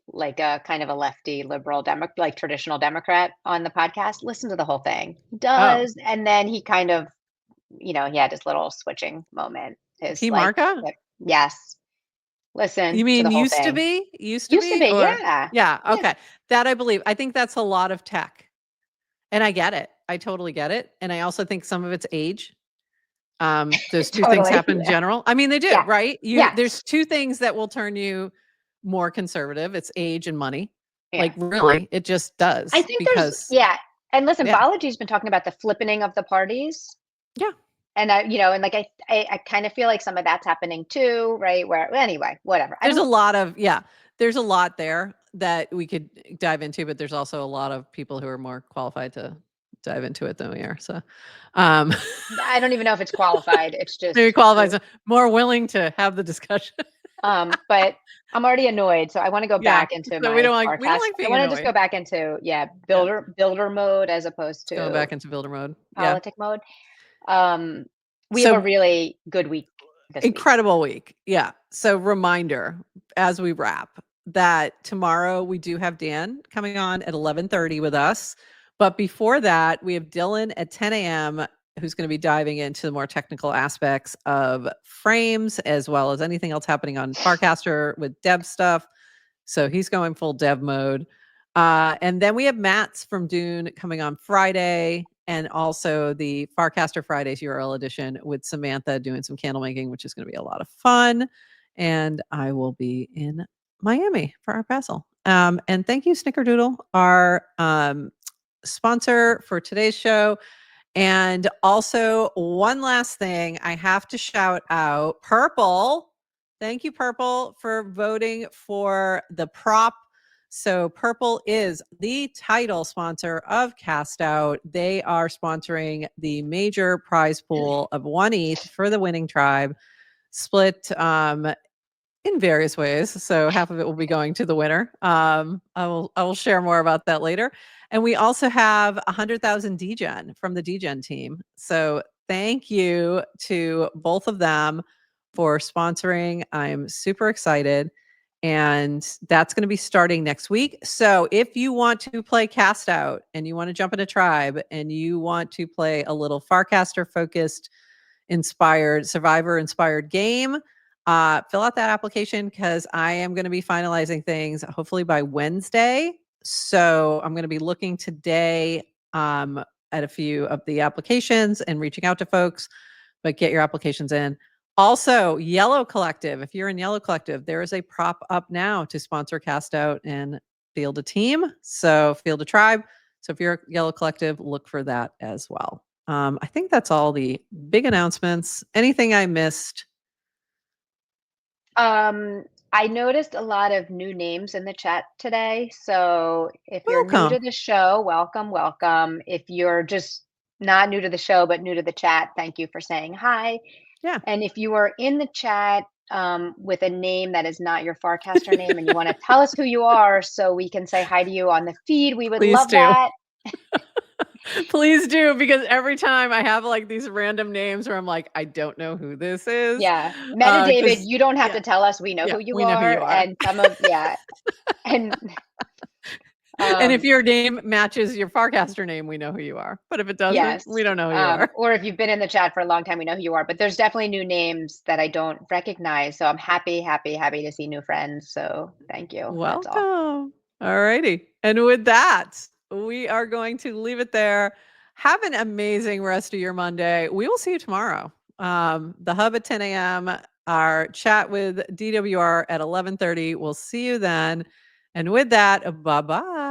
Speaker 2: kind of a lefty liberal like traditional Democrat on the podcast. Listen to the whole thing. He
Speaker 1: Oh,
Speaker 2: does. And then he kind of, he had his little switching moment. His
Speaker 1: P Marco.
Speaker 2: yes,
Speaker 1: You
Speaker 2: listen to the
Speaker 1: mean
Speaker 2: whole
Speaker 1: used to
Speaker 2: thing.
Speaker 1: be? Used to
Speaker 2: Used to
Speaker 1: be?
Speaker 2: be,
Speaker 1: Or
Speaker 2: yeah.
Speaker 1: yeah,
Speaker 2: Yeah.
Speaker 1: okay. That I believe. I think that's a lot of tech. And I get it. I totally get it. And I also think some of it's age. Those 2 things
Speaker 2: Totally.
Speaker 1: happen in
Speaker 2: Yeah.
Speaker 1: general. I mean, they do,
Speaker 2: Yeah.
Speaker 1: right? There's
Speaker 2: Yes.
Speaker 1: 2 things that will turn you more conservative. It's age and money.
Speaker 2: Yeah.
Speaker 1: Like, really, it just
Speaker 2: I
Speaker 1: does
Speaker 2: think there's
Speaker 1: because
Speaker 2: yeah. And listen,
Speaker 1: yeah.
Speaker 2: Balaji's been talking about the flippening of the parties.
Speaker 1: Yeah.
Speaker 2: And and like I kind of feel like some of that's happening too, right? Where well, anyway, whatever. I
Speaker 1: There's a
Speaker 2: don't
Speaker 1: lot of yeah. There's a lot there that we could dive into, but there's also a lot of people who are more qualified to dive into it than we are. So, um,
Speaker 2: I don't even know if it's qualified. It's
Speaker 1: maybe
Speaker 2: just
Speaker 1: qualified, so more willing to have the discussion.
Speaker 2: but I'm already annoyed, so I want to go
Speaker 1: Yeah.
Speaker 2: back into
Speaker 1: So
Speaker 2: my
Speaker 1: we don't
Speaker 2: Farcast.
Speaker 1: like
Speaker 2: I
Speaker 1: being
Speaker 2: want to just go
Speaker 1: annoyed.
Speaker 2: back into
Speaker 1: Yeah.
Speaker 2: builder mode as opposed
Speaker 1: It's going back
Speaker 2: to
Speaker 1: into builder mode. Yeah.
Speaker 2: politic mode. Um, we have a
Speaker 1: So
Speaker 2: really good week this week.
Speaker 1: incredible week. Yeah. So reminder as we wrap that tomorrow we do have Dan coming on at 11:30 with us. But before that, we have Dylan at 10 a.m. who's going to be diving into the more technical aspects of frames as well as anything else happening on Farcaster with dev stuff. So he's going full dev mode. And then we have Matt's from Dune coming on Friday, and also the Farcaster Fridays URL edition with Samantha doing some candle making, which is going to be a lot of fun. And I will be in Miami for our Basel. And thank you, Snickerdoodle, our sponsor for today's show. And also, one last thing I have to shout out Purple. Thank you, Purple, for voting for the prop. So, Purple is the title sponsor of Cast Out. They are sponsoring the major prize pool of 1 ETH for the winning tribe, split in various ways. So half of it will be going to the winner. I will share more about that later. And we also have 100,000 DGen from the DGen team. So thank you to both of them for sponsoring. I'm super excited. And that's going to be starting next week. So if you want to play Cast Out and you want to jump in a tribe and you want to play a little Farcaster focused, inspired, survivor inspired game, fill out that application because I am going to be finalizing things hopefully by Wednesday. So I'm going to be looking today at a few of the applications and reaching out to folks, but get your applications in. Also, Yellow Collective. If you're in Yellow Collective, there is a prop up now to sponsor Cast Out and field a team. So field a tribe. So if you're a Yellow Collective, look for that as well. I think that's all the big announcements. Anything I missed?
Speaker 2: I noticed a lot of new names in the chat today. So if you're new to
Speaker 1: Welcome.
Speaker 2: the show, welcome, welcome. If you're just not new to the show, but new to the chat, thank you for saying hi.
Speaker 1: Yeah.
Speaker 2: And if you are in the chat with a name that is not your Farcaster name and you want to tell us who you are so we can say hi to you on the feed, we would
Speaker 1: Please
Speaker 2: love
Speaker 1: do.
Speaker 2: that.
Speaker 1: Please do, because every time I have like these random names where I'm like, I don't know who this is.
Speaker 2: Yeah. Meta David,
Speaker 1: 'Cause
Speaker 2: you don't have
Speaker 1: yeah,
Speaker 2: to tell us. We know
Speaker 1: yeah,
Speaker 2: who you
Speaker 1: we know who you
Speaker 2: are.
Speaker 1: are.
Speaker 2: And some of, yeah. And
Speaker 1: And if your name matches your Farcaster name, we know who you are. But if it doesn't,
Speaker 2: yes.
Speaker 1: we don't know who you are.
Speaker 2: Or if you've been in the chat for a long time, we know who you are. But there's definitely new names that I don't recognize. So I'm happy, happy, happy to see new friends. So thank you. That's all.
Speaker 1: Welcome. All righty. And with that, we are going to leave it there. Have an amazing rest of your Monday. We will see you tomorrow. The hub at 10 a.m., our chat with DWR at 11:30. We'll see you then. And with that, bye-bye.